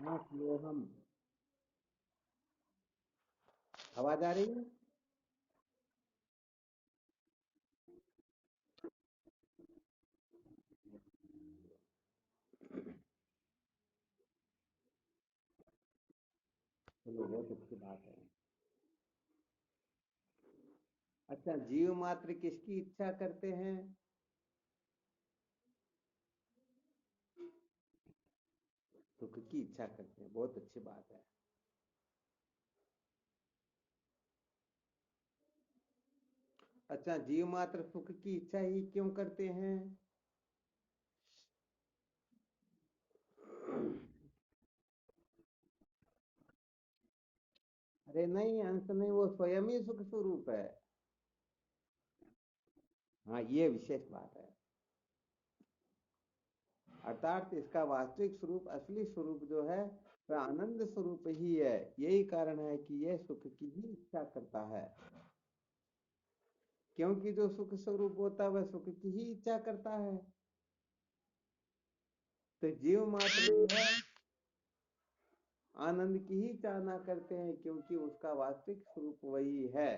हाँ वो हम आवाज आ रही है। चलो बहुत अच्छी बात है। अच्छा, जीव मात्र किसकी इच्छा करते हैं? सुख की इच्छा करते हैं, बहुत अच्छी बात है। अच्छा, जीव मात्र सुख की इच्छा ही क्यों करते हैं? अरे नहीं, अंत नहीं, वो स्वयं ही सुख स्वरूप है। हाँ, ये विशेष बात है। अर्थात इसका वास्तविक स्वरूप, असली स्वरूप जो है वह आनंद स्वरूप ही है। यही कारण है कि यह सुख की ही इच्छा करता है। क्योंकि जो सुख स्वरूप होता है वह सुख की ही इच्छा करता है। तो जीव मात्र जो है आनंद की ही चाहना करते हैं, क्योंकि उसका वास्तविक स्वरूप वही है।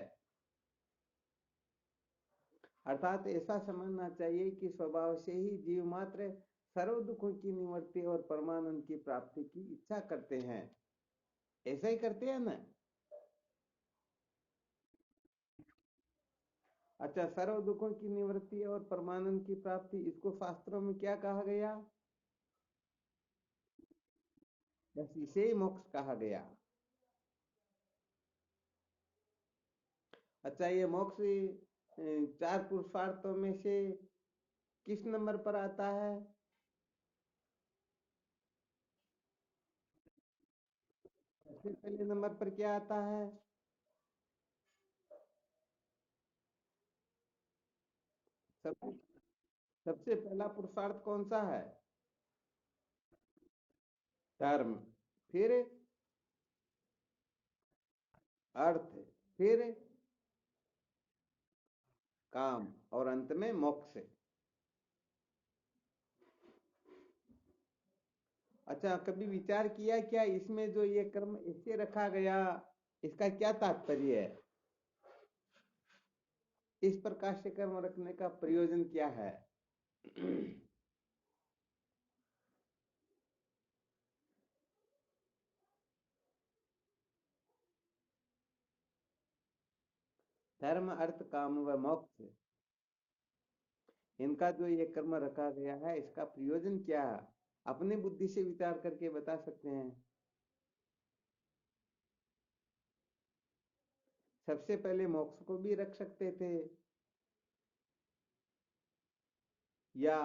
अर्थात ऐसा समझना चाहिए कि स्वभाव से ही जीव मात्र सर्व दुखों की निवृत्ति और परमानंद की प्राप्ति की इच्छा करते हैं। ऐसा ही करते हैं ना। अच्छा, सर्व दुखों की निवृत्ति और परमानंद की प्राप्ति, इसको शास्त्रों में क्या कहा गया? बस इसे ही मोक्ष कहा गया। अच्छा, ये मोक्ष चार पुरुषार्थों में से किस नंबर पर आता है? सबसे पहले नंबर पर क्या आता है? सबसे सबसे पहला पुरुषार्थ कौन सा है? धर्म। फिर अर्थ। फिर काम। और अंत में मोक्ष। अच्छा, कभी विचार किया क्या इसमें जो ये कर्म इससे रखा गया, इसका क्या तात्पर्य है? इस प्रकार से कर्म रखने का प्रयोजन क्या है? धर्म, अर्थ, काम व मोक्ष, इनका जो ये कर्म रखा गया है, इसका प्रयोजन क्या है? अपनी बुद्धि से विचार करके बता सकते हैं। सबसे पहले मोक्ष को भी रख सकते थे, या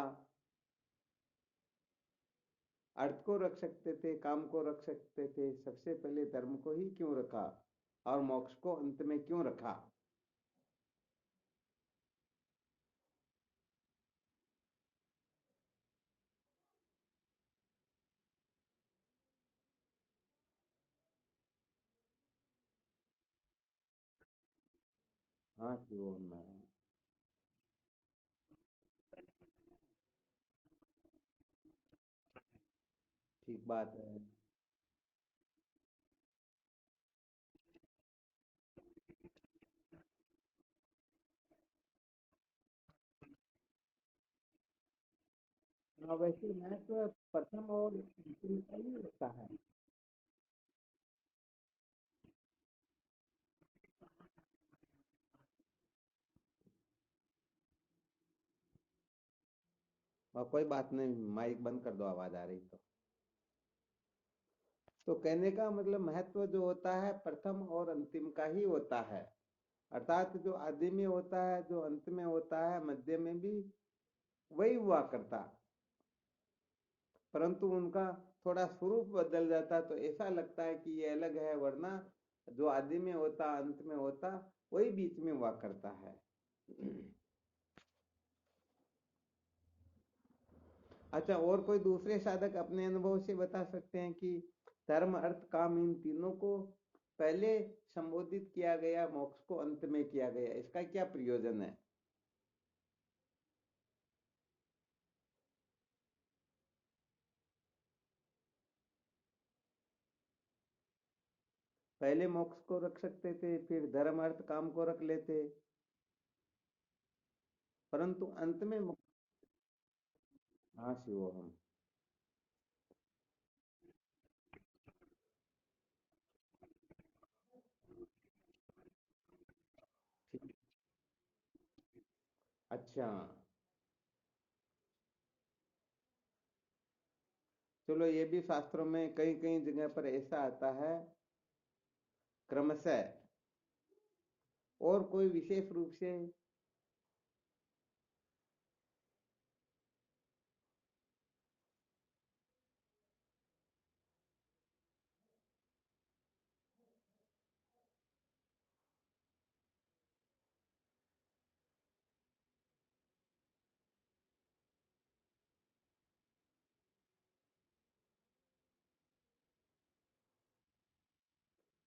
अर्थ को रख सकते थे, काम को रख सकते थे। सबसे पहले धर्म को ही क्यों रखा और मोक्ष को अंत में क्यों रखा? हाँ क्यों ना। ठीक बात है। हाँ, वैसे मैं तो प्रथम और द्वितीय का ही लगता है। और कोई बात नहीं, माइक बंद कर दो, आवाज आ रही तो कहने का मतलब महत्व जो होता है प्रथम और अंतिम का ही होता है। अर्थात जो आदि में होता है, जो अंत में होता है, मध्य में भी वही हुआ करता, परंतु उनका थोड़ा स्वरूप बदल जाता, तो ऐसा लगता है कि ये अलग है, वरना जो आदि में होता अंत में होता वही बीच में हुआ करता है। अच्छा, और कोई दूसरे साधक अपने अनुभव से बता सकते हैं कि धर्म, अर्थ, काम, इन तीनों को पहले संबोधित किया गया, मोक्ष को अंत में किया गया, इसका क्या प्रयोजन है? पहले मोक्ष को रख सकते थे, फिर धर्म अर्थ काम को रख लेते, परंतु अंत में हाँ शिवोहम। ठीक। अच्छा, चलो ये भी शास्त्रों में कई कई जगह पर ऐसा आता है क्रमशः, और कोई विशेष रूप से।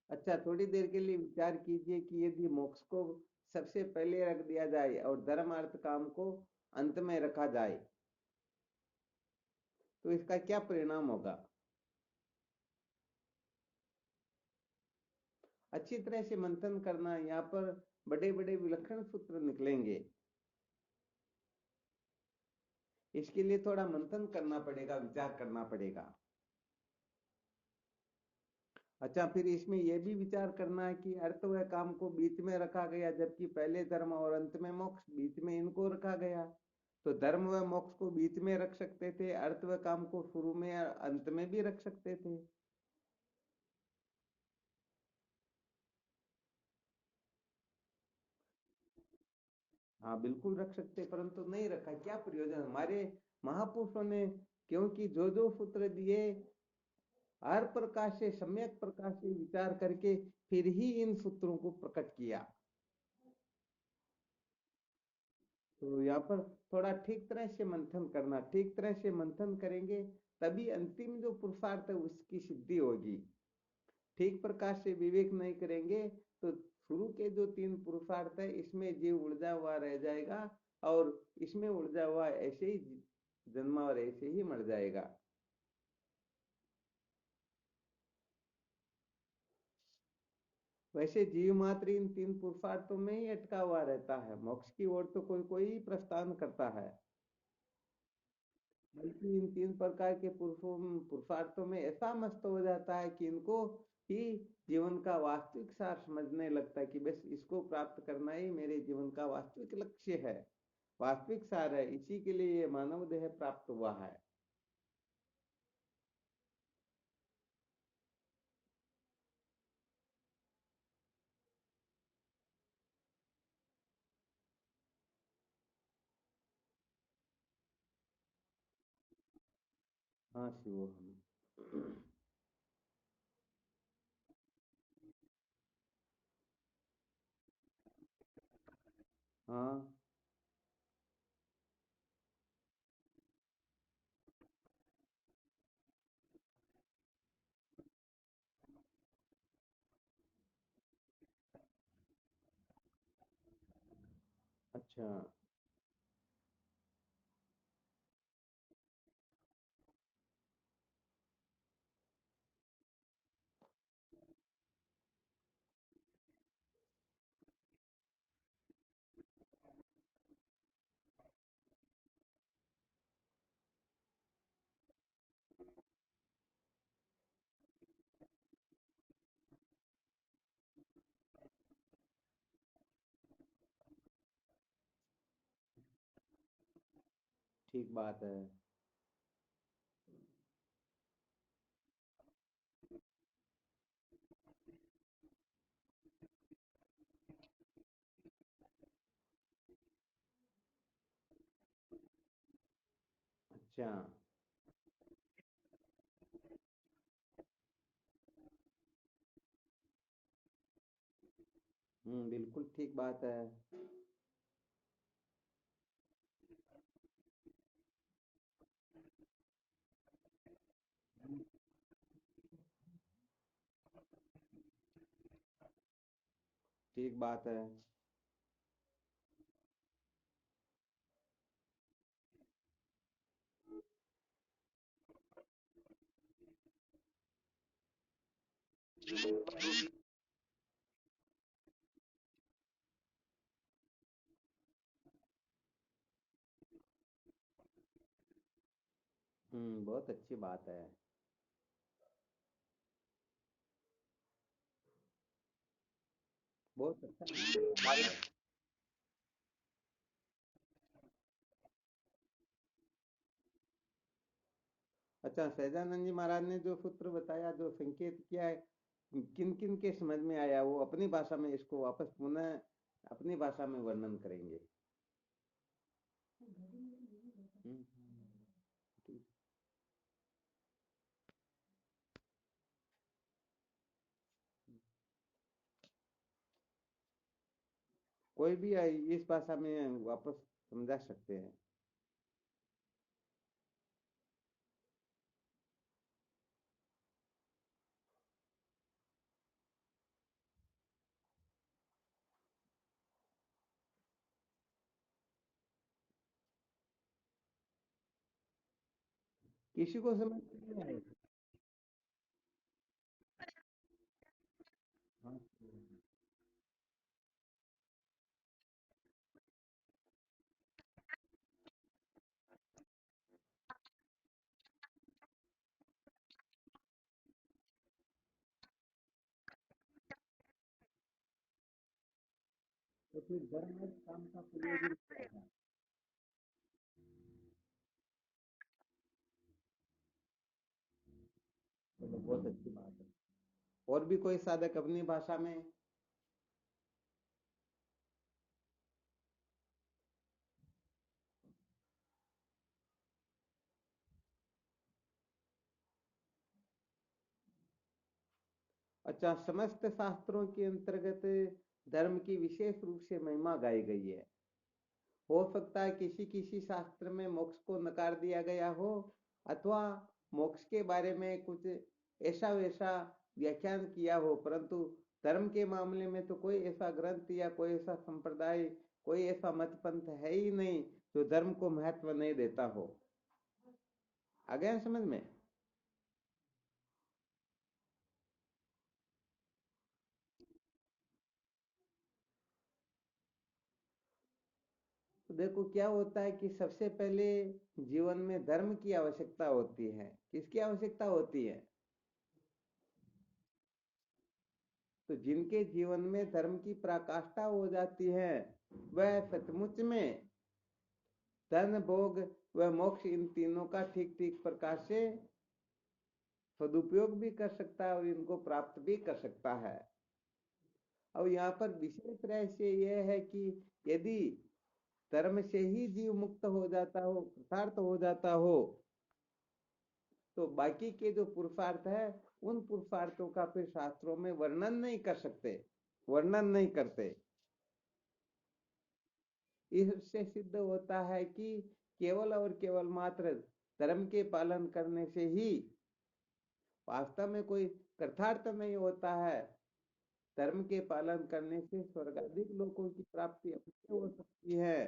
अच्छा, थोड़ी देर के लिए विचार कीजिए कि यदि मोक्ष को सबसे पहले रख दिया जाए और धर्म अर्थ काम को अंत में रखा जाए, तो इसका क्या परिणाम होगा। अच्छी तरह से मंथन करना, यहाँ पर बड़े बड़े विलक्षण सूत्र निकलेंगे। इसके लिए थोड़ा मंथन करना पड़ेगा, विचार करना पड़ेगा। अच्छा, फिर इसमें यह भी विचार करना है कि अर्थ व काम को बीच में रखा गया, जबकि पहले धर्म और अंत में मोक्ष, बीच में इनको रखा गया। तो धर्म व मोक्ष को बीच में रख सकते थे, अर्थ व काम को शुरू में या अंत में भी रख सकते थे। हाँ बिल्कुल रख सकते, परंतु नहीं रखा, क्या प्रयोजन हमारे महापुरुषों ने। क्योंकि जो जो सूत्र दिए, हर प्रकार से सम्यक प्रकार से विचार करके फिर ही इन सूत्रों को प्रकट किया। तो यहाँ पर थोड़ा ठीक तरह से मंथन करना, ठीक तरह से मंथन करेंगे तभी अंतिम जो पुरुषार्थ है उसकी सिद्धि होगी। ठीक प्रकार से विवेक नहीं करेंगे तो शुरू के जो तीन पुरुषार्थ है इसमें जीव उलझा हुआ रह जाएगा, और इसमें उलझा हुआ ऐसे ही जन्मा और ऐसे ही मर जाएगा। वैसे जीव मात्र इन तीन पुरुषार्थों में ही अटका हुआ रहता है, मोक्ष की ओर तो कोई कोई प्रस्थान करता है। बल्कि इन तीन प्रकार के पुरुषार्थों में ऐसा मस्त हो जाता है कि इनको ही जीवन का वास्तविक सार समझने लगता है कि बस इसको प्राप्त करना ही मेरे जीवन का वास्तविक लक्ष्य है, वास्तविक सार है, इसी के लिए ये मानव देह प्राप्त हुआ है। हाँ शिव हम। हाँ। अच्छा। ठीक बात है। अच्छा। बिल्कुल ठीक बात है। ठीक बात है। बहुत अच्छी बात है। बहुत अच्छा। अच्छा, सहजानंद जी महाराज ने जो सूत्र बताया, जो संकेत किया है, किन किन के समझ में आया, वो अपनी भाषा में इसको वापस पुनः अपनी भाषा में वर्णन करेंगे। हम्म, ठीक। कोई भी इस भाषा में वापस समझा सकते हैं। किसी को समझ नहीं आएगा। हाँ, तो फिर धर्म अर्थ काम का प्रयोजन क्या है? चलो, बहुत अच्छी बात है। और भी कोई साधक अपनी भाषा में। अच्छा, समस्त शास्त्रों के अंतर्गत धर्म की विशेष रूप से महिमा गाई गई है। हो सकता है किसी किसी शास्त्र में मोक्ष को नकार दिया गया हो, अथवा मोक्ष के बारे में कुछ ऐसा वैसा व्याख्यान किया हो, परंतु धर्म के मामले में तो कोई ऐसा ग्रंथ या कोई ऐसा संप्रदाय, कोई ऐसा मत पंथ है ही नहीं जो धर्म को महत्व नहीं देता हो। आ गया समझ में? तो देखो क्या होता है कि सबसे पहले जीवन में धर्म की आवश्यकता होती है। किसकी आवश्यकता होती है? तो जिनके जीवन में धर्म की पराकाष्ठा हो जाती है, वह सचमुच में धन भोग व मोक्ष इन तीनों का ठीक ठीक प्रकार से सदुपयोग भी कर सकता है और इनको प्राप्त भी कर सकता है। अब यहाँ पर विशेष रहस्य यह है कि यदि धर्म से ही जीव मुक्त हो जाता हो, कृतार्थ हो जाता हो, तो बाकी के जो पुरुषार्थ है, उन पुरुषार्थों का फिर शास्त्रों में वर्णन नहीं कर सकते, वर्णन नहीं करते। इससे सिद्ध होता है कि केवल और केवल मात्र धर्म के पालन करने से ही वास्तव में कोई कृतार्थ नहीं होता है। धर्म के पालन करने से स्वर्गाधिक लोकों की प्राप्ति अवश्य हो सकती है,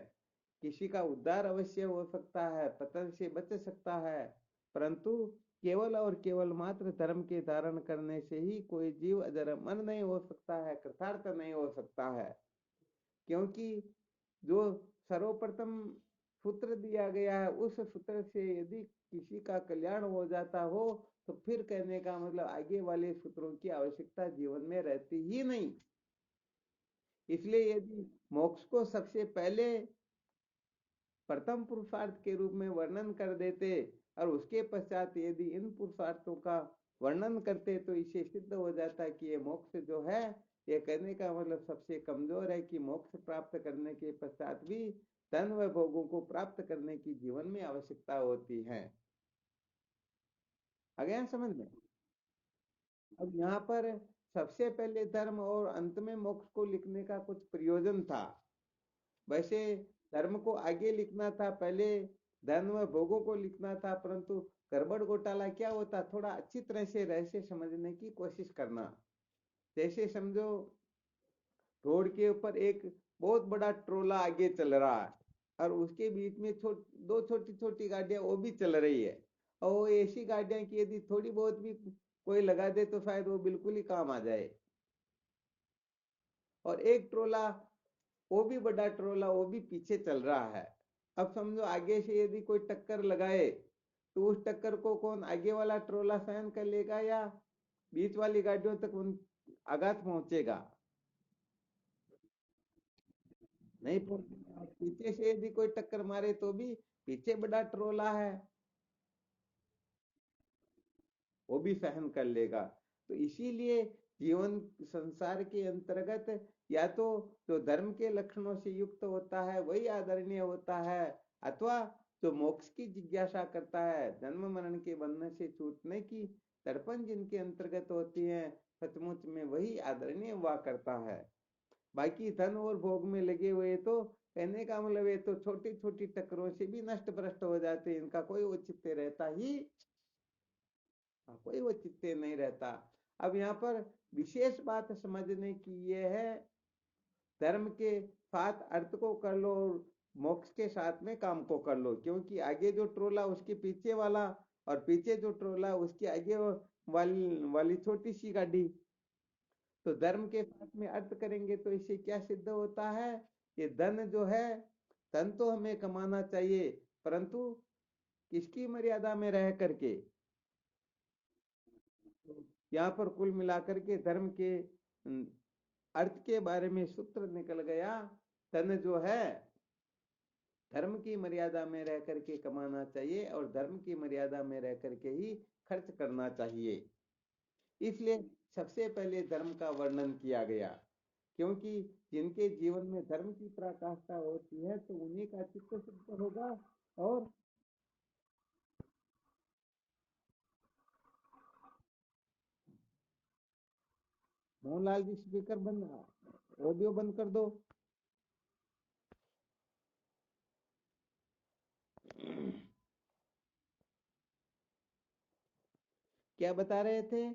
किसी का उद्धार अवश्य हो सकता है, पतन से बच सकता है, परंतु केवल और केवल मात्र धर्म के धारण करने से ही कोई जीव अजर अमर नहीं हो सकता है, कृतार्थ नहीं हो सकता है। क्योंकि जो सर्वप्रथम सूत्र दिया गया है, उस सूत्र से यदि किसी का कल्याण हो जाता हो, तो फिर कहने का मतलब आगे वाले सूत्रों की आवश्यकता जीवन में रहती ही नहीं। इसलिए यदि मोक्ष को सबसे पहले प्रथम पुरुषार्थ के रूप में वर्णन कर देते और उसके पश्चात यदि इन पुरुषार्थों का वर्णन करते, तो इसे सिद्ध हो जाता कि ये मोक्ष जो है, ये कहने का मतलब सबसे कमजोर है कि मोक्ष प्राप्त करने के पश्चात भी धन व भोगों को प्राप्त करने की जीवन में आवश्यकता होती है। आ गया समझ में? अब यहाँ पर सबसे पहले धर्म और अंत में मोक्ष को लिखने का कुछ प्रयोजन था। वैसे धर्म को आगे लिखना था, पहले धन व भोगों को लिखना था, परंतु गड़बड़ घोटाला क्या होता, थोड़ा अच्छी तरह से रहस्य समझने की कोशिश करना। जैसे समझो रोड के ऊपर एक बहुत बड़ा ट्रोला आगे चल रहा है, और उसके बीच में दो छोटी छोटी गाड़ियां वो भी चल रही है, और वो ऐसी गाड़ियां की यदि थोड़ी बहुत भी कोई लगा दे तो शायद वो बिल्कुल ही काम आ जाए। और एक ट्रोला, वो भी बड़ा ट्रोला, वो भी पीछे चल रहा है। अब समझो आगे से यदि कोई टक्कर लगाए, तो उस टक्कर को कौन, आगे वाला ट्रोला सहन कर लेगा या बीच वाली गाड़ियों तक उन आघात पहुंचेगा? नहीं पहुंचेगा। पीछे से यदि कोई टक्कर मारे तो भी पीछे बड़ा ट्रोला है, वो भी सहन कर लेगा। तो इसीलिए जीवन संसार के अंतर्गत या तो जो धर्म के लक्षणों से युक्त होता है वही आदरणीय होता है, अथवा जो मोक्ष की जिज्ञासा करता है, जन्म मरण के बंधन से छूटने की तड़पन जिनके अंतर्गत होती है, सचमुच में वही आदरणीय हुआ करता है। बाकी धन और भोग में लगे हुए तो कहने का मतलब ये तो छोटी छोटी टक्करों से भी नष्ट भ्रष्ट हो जाते हैं, इनका कोई औचित्य रहता ही, कोई वो चित्ते नहीं रहता। अब यहाँ पर विशेष बात समझने की ये है, धर्म के साथ अर्थ को कर लो और मोक्ष के साथ में काम को कर लो, क्योंकि आगे जो ट्रोला उसके पीछे वाला, और पीछे जो ट्रोला उसके आगे वाली वाली छोटी सी गाड़ी। तो धर्म के साथ में अर्थ करेंगे तो इससे क्या सिद्ध होता है? ये धन जो है, धन तो हमें कमाना चाहिए, परंतु किसकी मर्यादा में रह करके। यहाँ पर कुल मिलाकर के धर्म के अर्थ के बारे में सूत्र निकल गया। धन जो है धर्म की मर्यादा में रह करके कमाना चाहिए और धर्म की मर्यादा में रह करके ही खर्च करना चाहिए। इसलिए सबसे पहले धर्म का वर्णन किया गया, क्योंकि जिनके जीवन में धर्म की पराकाष्ठा होती है तो उन्हीं का चित्त शुद्ध होगा। और मोहनलाल जी स्पीकर बंद, ऑडियो बंद कर दो। क्या बता रहे थे?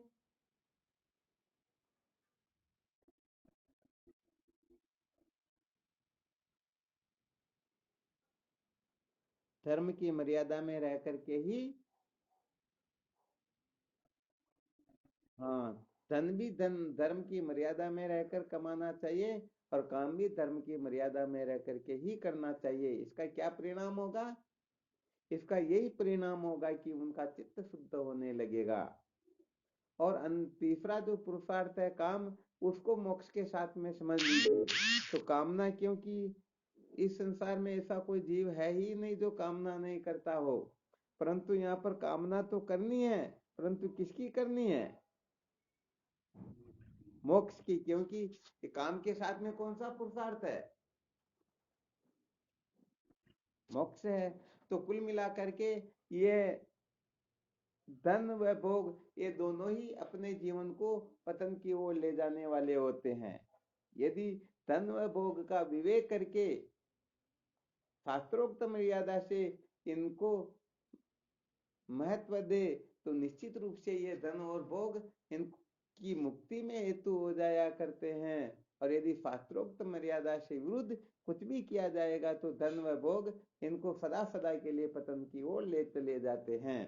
धर्म की मर्यादा में रह करके ही, हाँ, धन भी धर्म की मर्यादा में रहकर कमाना चाहिए और काम भी धर्म की मर्यादा में रह करके ही करना चाहिए। इसका क्या परिणाम होगा? इसका यही परिणाम होगा कि उनका चित्त शुद्ध होने लगेगा। और तीसरा जो पुरुषार्थ है काम, उसको मोक्ष के साथ में समझ लीजिए। तो कामना, क्योंकि इस संसार में ऐसा कोई जीव है ही नहीं जो कामना नहीं करता हो, परंतु यहाँ पर कामना तो करनी है, परंतु किसकी करनी है? मोक्ष की, क्योंकि काम के साथ में कौन सा पुरुषार्थ है? मोक्ष है। तो कुल मिलाकर के ये धन व भोग, ये दोनों ही अपने जीवन को पतन की ओर ले जाने वाले होते हैं। यदि धन व भोग का विवेक करके शास्त्रोक्त मर्यादा से इनको महत्व दे तो निश्चित रूप से ये धन और भोग इनकी मुक्ति में हेतु हो जाया करते हैं। और यदि शास्त्रोक्त मर्यादा से विरुद्ध कुछ भी किया जाएगा तो धन व भोग इनको सदा सदा के लिए पतन की ओर ले चले जाते हैं।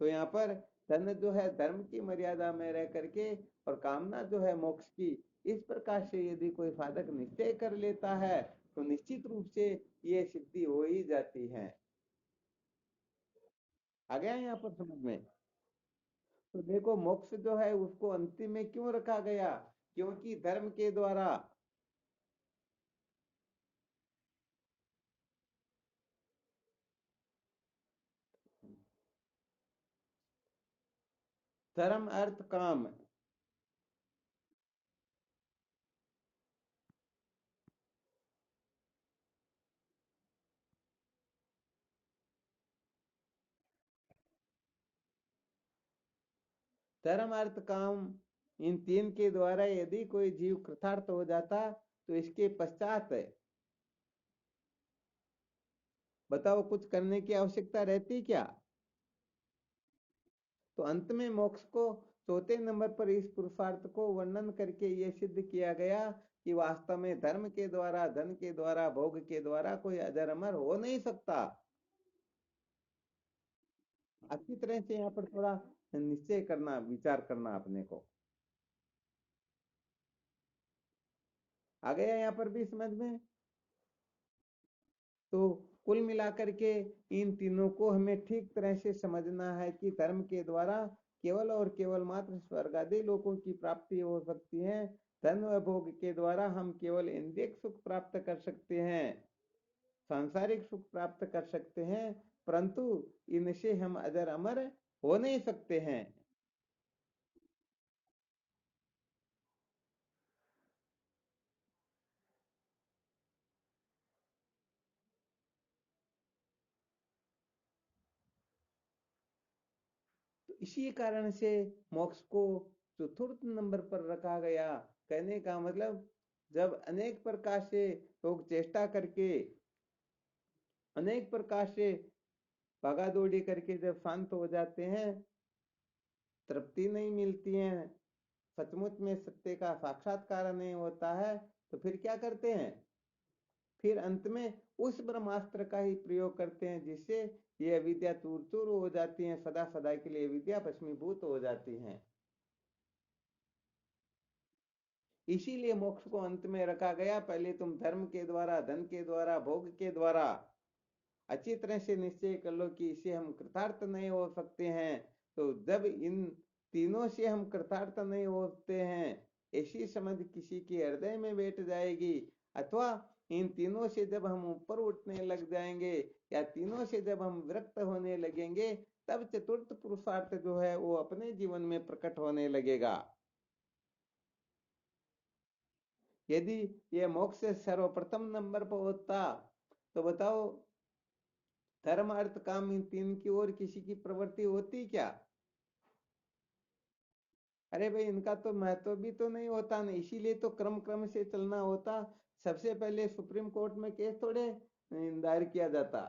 तो यहाँ पर धन जो है धर्म की मर्यादा में रह करके, और कामना जो है मोक्ष की, इस प्रकार से यदि कोई साधक निश्चय कर लेता है तो निश्चित रूप से ये सिद्धि हो ही जाती है। आ गया यहाँ पर समझ में? तो देखो मोक्ष जो है उसको अंतिम में क्यों रखा गया? क्योंकि धर्म के द्वारा, धर्म अर्थ काम, धर्म अर्थ काम, इन तीन के द्वारा यदि कोई जीव कृतार्थ हो जाता तो इसके पश्चात बताओ कुछ करने की आवश्यकता रहती क्या? तो अंत में मोक्ष को चौथे नंबर पर इस पुरुषार्थ को वर्णन करके ये सिद्ध किया गया कि वास्तव में धर्म के द्वारा, धन के द्वारा, भोग के द्वारा कोई अजर अमर हो नहीं सकता। अच्छी तरह से यहाँ पर थोड़ा निश्चय करना, विचार करना अपने को। आ गया यहाँ पर भी समझ में? तो कुल मिलाकर के इन तीनों को हमें ठीक तरह से समझना है कि धर्म के द्वारा केवल और केवल मात्र स्वर्ग आदि लोकों की प्राप्ति हो सकती है। धन व भोग के द्वारा हम केवल इंद्रिय सुख प्राप्त कर सकते हैं, सांसारिक सुख प्राप्त कर सकते हैं, परंतु इनसे हम अजर अमर हो नहीं सकते हैं। तो इसी कारण से मोक्ष को चतुर्थ नंबर पर रखा गया। कहने का मतलब जब अनेक प्रकार से लोग चेष्टा करके अनेक प्रकार से भागा दौड़ी करके जब शांत हो जाते हैं, तृप्ति नहीं मिलती है, सचमुच में सत्य का साक्षात्कार नहीं होता है, तो फिर क्या करते हैं? फिर अंत में उस ब्रह्मास्त्र का ही प्रयोग करते हैं, जिससे ये अविद्या चूर चूर हो जाती है, सदा सदा के लिए विद्या भस्मीभूत हो जाती है। इसीलिए मोक्ष को अंत में रखा गया। पहले तुम धर्म के द्वारा, धन के द्वारा, भोग के द्वारा अच्छी तरह से निश्चय कर लो कि इससे हम कृतार्थ नहीं हो सकते हैं। तो जब इन तीनों से हम कृतार्थ नहीं होते हैं, ऐसी समझ किसी के हृदय में बैठ जाएगी, अथवा इन तीनों से जब हम ऊपर उठने लग जाएंगे, या तीनों से जब हम विरक्त होने लगेंगे, तब चतुर्थ पुरुषार्थ जो है वो अपने जीवन में प्रकट होने लगेगा। यदि ये मोक्ष सर्वप्रथम नंबर पर होता, तो बताओ, धर्म अर्थ काम इन तीन की ओर किसी की प्रवृत्ति होती क्या? अरे भाई, इनका तो महत्व भी तो नहीं होता ना, इसीलिए तो क्रम क्रम से चलना होता। सबसे पहले सुप्रीम कोर्ट में केस थोड़े दायर किया जाता।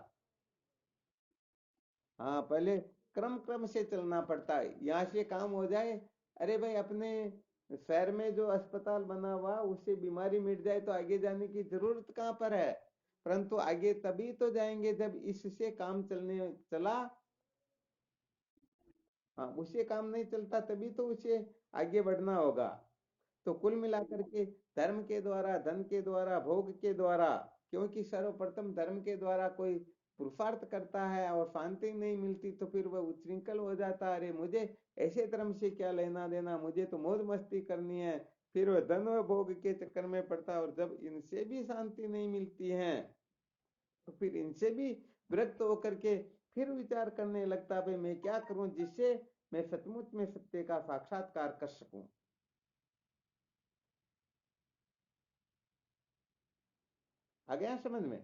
हाँ, पहले क्रम क्रम से चलना पड़ता है, यहाँ से काम हो जाए। अरे भाई, अपने शहर में जो अस्पताल बना हुआ उससे बीमारी मिट जाए तो आगे जाने की जरूरत कहाँ पर है? परंतु आगे तभी तो जाएंगे जब इससे काम चलने चला। हाँ, उससे काम नहीं चलता तभी तो उसे आगे बढ़ना होगा। तो कुल मिलाकर के धर्म के द्वारा, धन के द्वारा, भोग के द्वारा, क्योंकि सर्वप्रथम धर्म के द्वारा कोई पुरुषार्थ करता है और शांति नहीं मिलती, तो फिर वह उच्छृंखल हो जाता है। अरे मुझे ऐसे धर्म से क्या लेना देना, मुझे तो मौज मस्ती करनी है। फिर वह धन व भोग के चक्कर में पड़ता है, और जब इनसे भी शांति नहीं मिलती है, तो फिर इनसे भी विरक्त होकर के फिर विचार करने लगता है, भाई मैं क्या करूं जिससे मैं सचमुच में सत्य का साक्षात्कार कर सकूं। आ गया समझ में?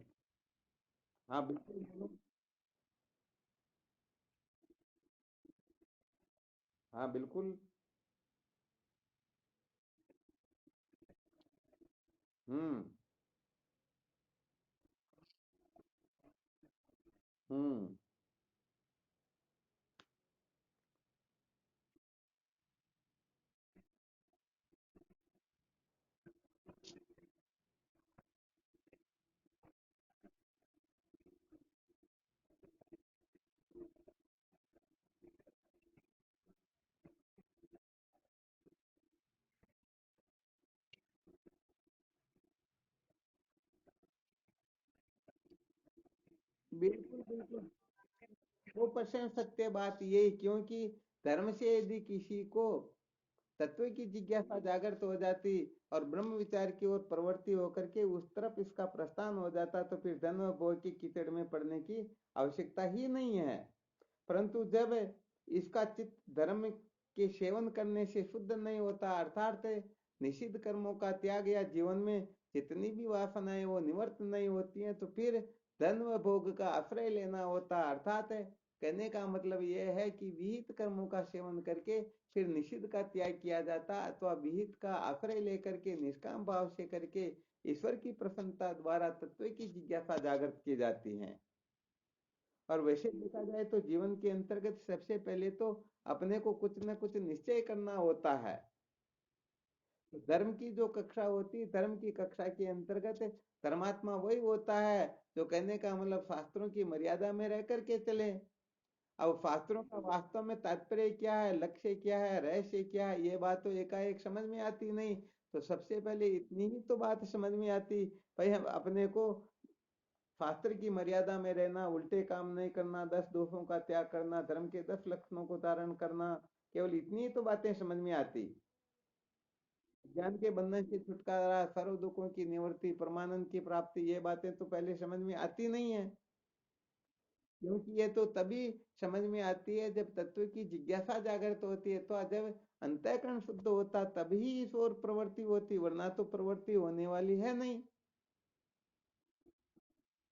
हाँ बिल्कुल बोलो। हाँ बिल्कुल। हम्म। हम्म। बिल्कुल बिल्कुल। 100% सत्य बात यही, क्योंकि धर्म से यदि किसी को तत्व की जिज्ञासा जागृत हो जाती और ब्रह्म विचार की ओर प्रवृत्ति होकर के उस तरफ इसका प्रस्थान हो जाता, तो फिर धन और भोग की कीचड़ में पड़ने की आवश्यकता ही नहीं है। परंतु जब इसका चित्त धर्म के सेवन करने से शुद्ध नहीं होता, अर्थात निषिद्ध कर्मों का त्याग, या जीवन में जितनी भी वासनाएं वो निवर्त नहीं होती हैं, तो फिर धन व भोग का आश्रय लेना होता। अर्थात कहने का मतलब यह है कि विहित कर्मों का सेवन करके फिर निषिद्ध का त्याग किया जाता, अथवा विहित का आश्रय लेकर के निष्काम भाव से करके ईश्वर की प्रसन्नता द्वारा तत्व की जिज्ञासा जागृत की जाती है। और वैसे देखा जाए तो जीवन के अंतर्गत सबसे पहले तो अपने को कुछ न कुछ निश्चय करना होता है। तो धर्म की जो कक्षा होती है, धर्म की कक्षा के अंतर्गत धर्मात्मा वही होता है जो कहने का मतलब शास्त्रों की मर्यादा में रह करके चले। अब शास्त्रों का वास्तव में तात्पर्य क्या है, लक्ष्य क्या है, रहस्य क्या है, ये बात तो एकाएक समझ में आती नहीं। तो सबसे पहले इतनी ही तो बात समझ में आती, भाई हम अपने को शास्त्र की मर्यादा में रहना, उल्टे काम नहीं करना, 10 दोषों का त्याग करना, धर्म के 10 लक्षणों को धारण करना, केवल इतनी ही तो बातें समझ में आती। ज्ञान के बंधन से छुटकारा, सर्व दुखों की निवृत्ति, परमानंद की प्राप्ति, ये बातें तो पहले समझ में आती नहीं है। क्योंकि ये तो तभी समझ में आती है जब तत्व की जिज्ञासा जागृत होती है, तो जब अंतःकरण शुद्ध होता तभी इस ओर प्रवृत्ति होती, वरना तो प्रवृत्ति होने वाली है नहीं।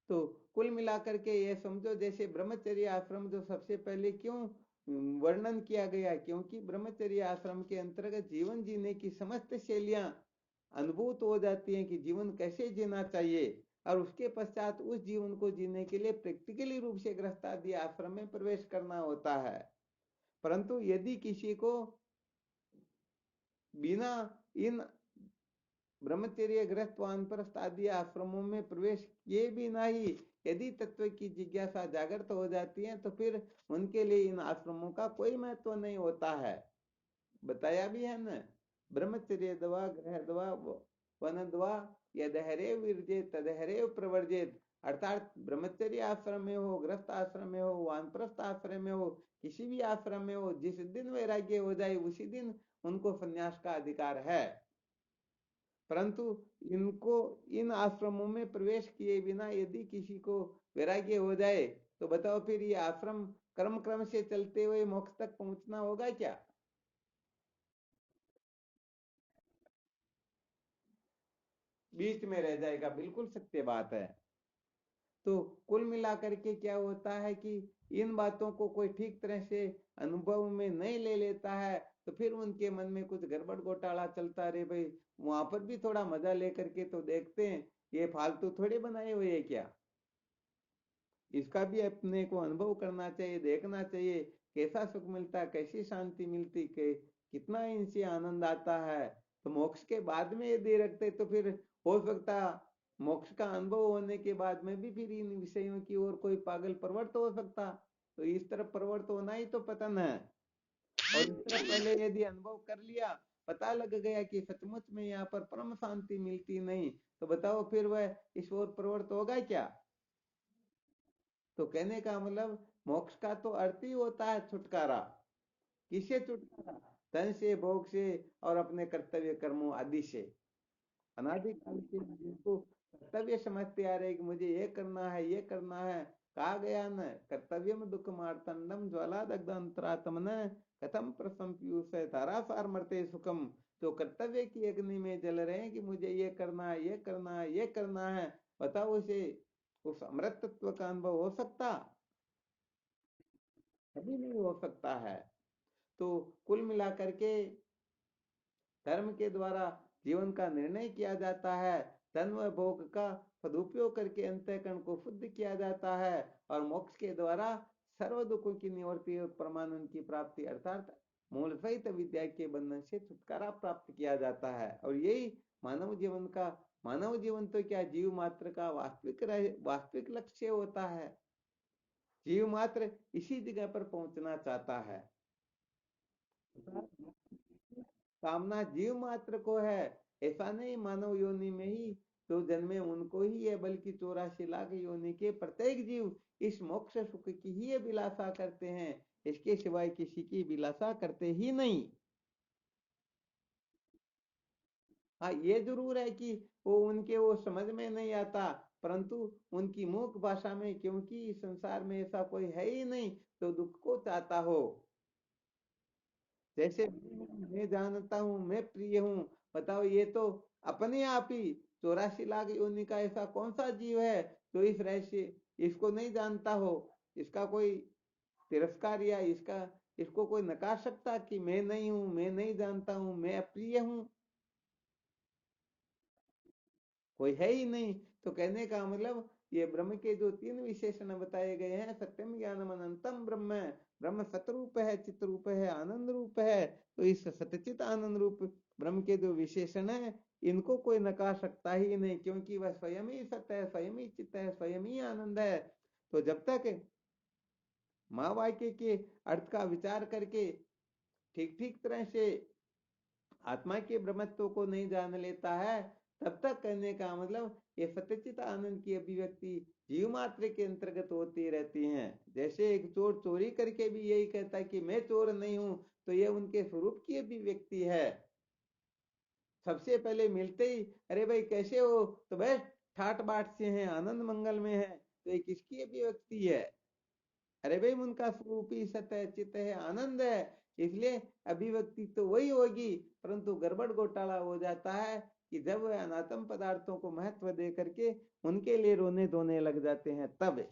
तो कुल मिलाकर के ये समझो, जैसे ब्रह्मचर्य आश्रम जो सबसे पहले क्यों वर्णन किया गया, क्योंकि ब्रह्मचर्य आश्रम के अंतर्गत जीवन जीने की समस्त शैलियां अनुभूत हो जाती हैं कि जीवन कैसे जीना चाहिए, और उसके पश्चात उस जीवन को जीने के लिए प्रैक्टिकली रूप से गृहस्थाश्रम आश्रम में प्रवेश करना होता है। परंतु यदि किसी को बिना इन ब्रह्मचर्य गृहस्थ वानप्रस्थ आदि आश्रमों में प्रवेश किए भी नहीं, यदि तत्व की जिज्ञासा जागृत हो जाती है, तो फिर उनके लिए इन आश्रमों का कोई महत्व नहीं होता है। बताया भी है न, ब्रह्मचर्य दवा गृह दवा वन दवा यदहरेव विरजेत तदहरेव प्रवर्जेत। अर्थात ब्रह्मचर्य आश्रम में हो, गृहस्थ आश्रम में हो, वानप्रस्थ आश्रम में हो, किसी भी आश्रम में हो, जिस दिन वैराग्य हो जाए उसी दिन उनको संन्यास का अधिकार है। परंतु इनको इन आश्रमों में प्रवेश किए बिना यदि किसी को वैराग्य हो जाए, तो बताओ फिर ये आश्रम कर्म क्रम से चलते हुए मोक्ष तक पहुंचना होगा क्या? बीच में रह जाएगा, बिल्कुल सत्य बात है। तो कुल मिलाकर के क्या होता है कि इन बातों को कोई ठीक तरह से अनुभव में नहीं ले लेता है, तो फिर उनके मन में कुछ गड़बड़ घोटाला चलता रहे, भाई वहां पर भी थोड़ा मजा लेकर के तो देखते हैं, ये फालतू थोड़े बनाए हुए है क्या। इसका भी अपने को अनुभव करना चाहिए, देखना चाहिए कैसा सुख मिलता है, कैसी शांति मिलती, कितना इनसे आनंद आता है। तो मोक्ष के बाद में यदि रखते तो फिर हो सकता मोक्ष का अनुभव होने के बाद में भी फिर इन विषयों की ओर कोई पागल प्रवृत्त हो सकता। तो इस तरफ प्रवृत्त होना ही तो पतन है। और इस तरफ पहले यदि अनुभव कर लिया, पता लग गया कि सचमुच में यहाँ पर परम शांति मिलती नहीं, तो बताओ फिर वह इस ओर प्रवृत्त होगा क्या? तो कहने का मतलब मोक्ष का तो अर्थ ही होता है छुटकारा। किससे छुटकारा? तन से, भोग से, और अपने कर्तव्य कर्मों आदि से। अनादिकाल से जिनको कर्तव्य समझते आ रहे कि मुझे ये करना है, ये करना है, कहा गया न कर्तव्यम दुख मार्तंडम ज्वाला दग्ध अंतरात्मन कथम प्रसम पीयूष धारासार मरते सुखम। तो कर्तव्य की अग्नि में जल रहे हैं कि मुझे ये करना है, ये करना है, ये करना है, बताओ उसे उस अमृत तत्व का अनुभव हो सकता? कभी नहीं हो सकता है। तो कुल मिलाकर के धर्म के द्वारा जीवन का निर्णय किया जाता है, धन व भोग का सदुपयोग करके अंतःकरण को शुद्ध किया जाता है, और मोक्ष के द्वारा सर्व दुखों की निवृत्ति और परमानंद की प्राप्ति अर्थात मूल सहित विद्या के बंधन से छुटकारा प्राप्त किया जाता है। और यही मानव जीवन तो क्या, जीव मात्र का वास्तविक लक्ष्य होता है। जीव मात्र इसी जगह पर पहुंचना चाहता है। कामना जीव मात्र को है, ऐसा नहीं मानव योनि में ही जो जन्मे उनको ही है, बल्कि 84 लाख योनि के प्रत्येक जीव इस मोक्ष सुख की ही अभिलाषा करते हैं, इसके सिवाय किसी की अभिलाषा करते ही नहीं। हाँ, ये जरूर है कि वो समझ में नहीं आता, परंतु उनकी मूक भाषा में, क्योंकि इस संसार में ऐसा कोई है ही नहीं जो दुख को चाहता हो। जैसे मैं जानता हूँ, मैं प्रिय हूँ, बताओ ये तो अपने आप ही 84 लाख योनि का ऐसा कौन सा जीव है जो इस रहस्य इसको नहीं जानता हो, इसका कोई तिरस्कार या इसको कोई नकार सकता कि मैं नहीं हूँ, मैं नहीं जानता हूँ, मैं अप्रिय हूँ? कोई है ही नहीं। तो कहने का मतलब ये ब्रह्म के जो 3 विशेषण बताए गए हैं, सत्यम ज्ञानम अनंतम ब्रह्म, ब्रह्म सतरूप है, चित रूप है, आनंद रूप है। तो इस सतचित आनंद रूप ब्रह्म के जो विशेषण है, इनको कोई नकार सकता ही नहीं, क्योंकि वह स्वयं ही सत्य है, स्वयं ही चित्त है, स्वयं ही आनंद है। तो जब तक माँ वाक्य के अर्थ का विचार करके ठीक ठीक तरह से आत्मा के ब्रह्मत्व को नहीं जान लेता है, तब तक कहने का मतलब ये सत्यचित आनंद की अभिव्यक्ति जीव मात्र के अंतर्गत होती रहती हैं। जैसे एक चोर चोरी करके भी यही कहता है कि मैं चोर नहीं हूं, तो यह उनके स्वरूप की अभिव्यक्ति है। सबसे पहले मिलते ही अरे भाई कैसे हो, तो बस ठाट बाट से हैं, आनंद मंगल में है, तो ये किसकी अभिव्यक्ति है? अरे भाई उनका स्वरूप ही सत है, चित है, आनंद है, इसलिए अभिव्यक्ति तो वही होगी। परंतु गड़बड़ घोटाला हो जाता है कि जब वह अनात्म पदार्थों को महत्व दे करके उनके लिए रोने धोने लग जाते हैं तब।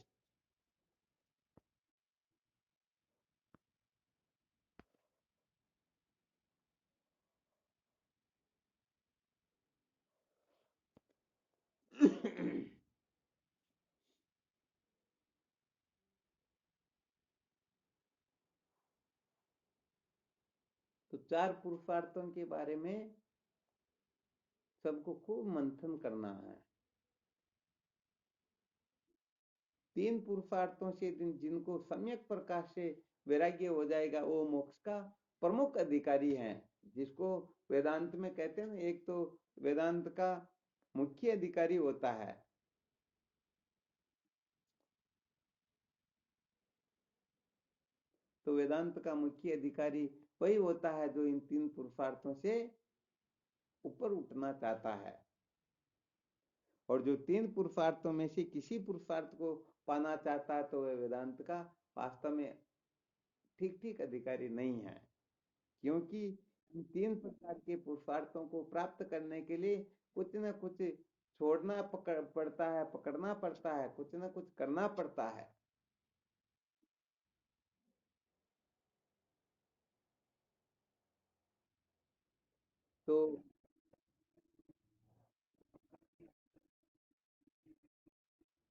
तो चार पुरुषार्थों के बारे में सबको खूब मंथन करना है। तीन पुरुषार्थों से जिनको सम्यक प्रकाश से वैराग्य हो जाएगा वो मोक्ष का प्रमुख अधिकारी है। जिसको वेदांत में कहते हैं ना, एक तो वेदांत का मुख्य अधिकारी होता है। तो वेदांत का मुख्य अधिकारी वही होता है जो इन तीन पुरुषार्थों से ऊपर उठना चाहता है। और जो तीन पुरुषार्थों में से किसी पुरुषार्थ को पाना चाहता है तो वह वेदांत का वास्तव में ठीक ठीक अधिकारी नहीं है। क्योंकि इन तीन प्रकार के पुरुषार्थों को प्राप्त करने के लिए कुछ न कुछ छोड़ना पड़ता है, पकड़ना पड़ता है, कुछ न कुछ करना पड़ता है। तो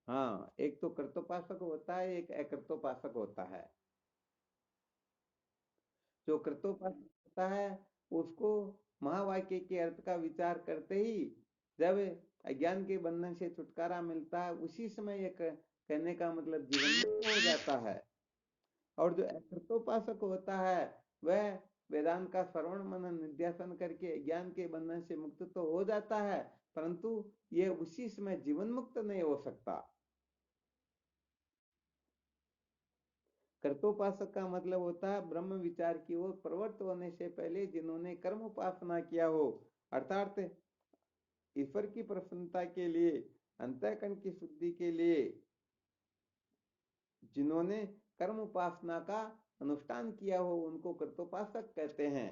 हाँ, एक तो कर्तोपासक होता है, एक अकर्तोपासक होता है। जो कृतोपासक होता है उसको महावाक्य के अर्थ का विचार करते ही जब अज्ञान के बंधन से छुटकारा मिलता है उसी समय एक कहने का मतलब जीवन मुक्त हो जाता है। और जो अकृतोपासक होता है वह वेदांत का श्रवण मनन निध्यासन करके ज्ञान के बंधन से मुक्त तो हो जाता है, परंतु ये उसी समय जीवन मुक्त नहीं हो सकता। कर्तोपासक का मतलब होता है ब्रह्म विचार की ओर प्रवृत्त होने से पहले जिन्होंने कर्म उपासना किया हो, अर्थात ईश्वर की प्रसन्नता के लिए, अंतःकरण की शुद्धि के लिए जिन्होंने कर्म उपासना का अनुष्ठान किया हो उनको कर्तोपासक कहते हैं।